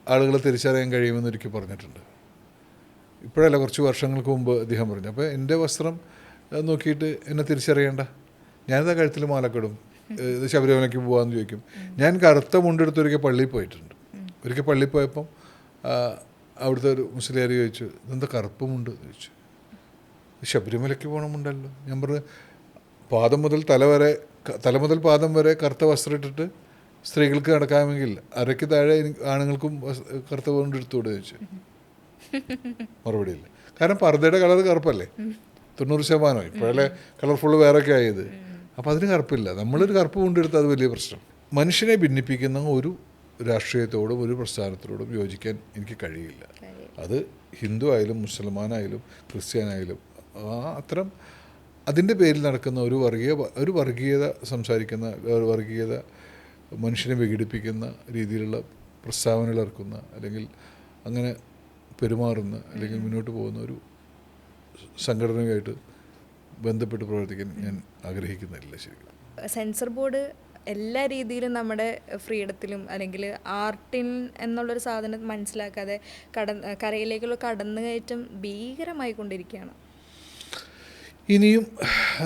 ആളുകളെ തിരിച്ചറിയാൻ കഴിയുമെന്ന് ഒരിക്കൽ പറഞ്ഞിട്ടുണ്ട്. ഇപ്പോഴല്ല, കുറച്ച് വർഷങ്ങൾക്ക് മുമ്പ് അദ്ദേഹം പറഞ്ഞു. അപ്പോൾ എൻ്റെ വസ്ത്രം നോക്കിയിട്ട് എന്നെ തിരിച്ചറിയണ്ട, ഞാനിതാ കഴുത്തിൽ മാലക്കിടും, ഇത് ശബരിമലയ്ക്ക് പോകാമെന്ന് ചോദിക്കും. ഞാൻ കറുത്ത മുണ്ടെടുത്ത് ഒരിക്കൽ പള്ളിയിൽ പോയിട്ടുണ്ട്. ഒരിക്കൽ പള്ളിയിൽ പോയപ്പം അവിടുത്തെ ഒരു മുസ്ലിയാർ ചോദിച്ചു, ഇതെന്താ കറുപ്പ് മുണ്ട് എന്ന് ചോദിച്ചു. ശബരിമലയ്ക്ക് പോകണമുണ്ടല്ലോ. ഞാൻ പറഞ്ഞു, തല മുതൽ പാദം വരെ കറുത്ത വസ്ത്രം ഇട്ടിട്ട് സ്ത്രീകൾക്ക് നടക്കാമെങ്കിൽ അരയ്ക്ക് താഴെ ആണുങ്ങൾക്കും കറുത്ത കൊണ്ടെടുത്തുകൂടെ ചോദിച്ചു. മറുപടിയില്ല. കാരണം പർദ്ദയുടെ കളർ കറുപ്പല്ലേ, 90%. ഇപ്പോഴല്ലേ കളർഫുള്ള് വേറൊക്കെ ആയത്. അപ്പോൾ അതിന് കറുപ്പില്ല. നമ്മളൊരു കറുപ്പ് കൊണ്ടെടുത്താൽ അത് വലിയ പ്രശ്നം. മനുഷ്യനെ ഭിന്നിപ്പിക്കുന്ന ഒരു രാഷ്ട്രീയത്തോടും ഒരു പ്രസ്ഥാനത്തോടും യോജിക്കാൻ എനിക്ക് കഴിയില്ല. അത് ഹിന്ദു ആയാലും മുസൽമാനായാലും ക്രിസ്ത്യാനായാലും അത്തരം അതിൻ്റെ പേരിൽ നടക്കുന്ന ഒരു വർഗീയത സംസാരിക്കുന്ന, വർഗീയത മനുഷ്യനെ വിഘടിപ്പിക്കുന്ന രീതിയിലുള്ള പ്രസ്താവനകൾ ഇറക്കുന്ന, അല്ലെങ്കിൽ അങ്ങനെ പെരുമാറുന്ന, അല്ലെങ്കിൽ മുന്നോട്ട് പോകുന്ന ഒരു സംഘടനയുമായിട്ട് ബന്ധപ്പെട്ട് പ്രവർത്തിക്കാൻ ഞാൻ ആഗ്രഹിക്കുന്നില്ല. ശരിക്കും സെൻസർ ബോർഡ് എല്ലാ രീതിയിലും നമ്മുടെ ഫ്രീഡത്തിലും അല്ലെങ്കിൽ ആർട്ടിൻ എന്നുള്ളൊരു സാധനം മനസ്സിലാക്കാതെ കരയിലേക്കുള്ള കടന്നുകയറ്റം ഭീകരമായി കൊണ്ടിരിക്കുകയാണ്. ഇനിയും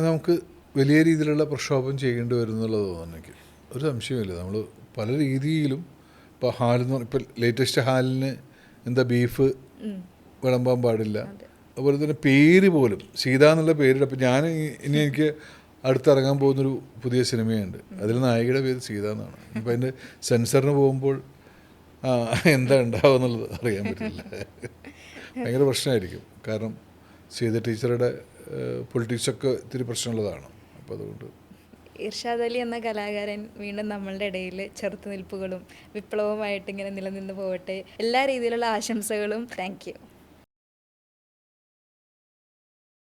നമുക്ക് വലിയ രീതിയിലുള്ള പ്രക്ഷോഭം ചെയ്യേണ്ടി വരും എന്നുള്ളത് തോന്നുന്നു എനിക്ക്. ഒരു സംശയമില്ല. നമ്മൾ പല രീതിയിലും ഇപ്പോൾ ഇപ്പോൾ ലേറ്റസ്റ്റ് ഹാലിന് ബീഫ് വിളമ്പാൻ പാടില്ല. അതുപോലെ തന്നെ പേര് പോലും സീത എന്നുള്ള പേരിൽ. അപ്പോൾ എനിക്ക് അടുത്തിറങ്ങാൻ പോകുന്നൊരു പുതിയ സിനിമയുണ്ട്, അതിൽ നായികയുടെ പേര് സീത എന്നാണ്. ഇപ്പോൾ അതിൻ്റെ സെൻസറിന് പോകുമ്പോൾ എന്താ ഉണ്ടാവുക എന്നുള്ളത് അറിയാൻ പറ്റില്ല. ഭയങ്കര പ്രശ്നമായിരിക്കും. കാരണം സീത ടീച്ചറുടെ പൊളിറ്റിക്സൊക്കെ ഇത്തിരി പ്രശ്നമുള്ളതാണ്. അപ്പോൾ അതുകൊണ്ട് ഇർഷാദ് അലി എന്ന കലാകാരൻ വീണ്ടും നമ്മളുടെ ഇടയിൽ ചെറുത്തുനിൽപ്പുകളും വിപ്ലവമായിട്ട് ഇങ്ങനെ നിലനിന്ന് പോകട്ടെ. എല്ലാ രീതിയിലുള്ള ആശംസകളും. Thank you.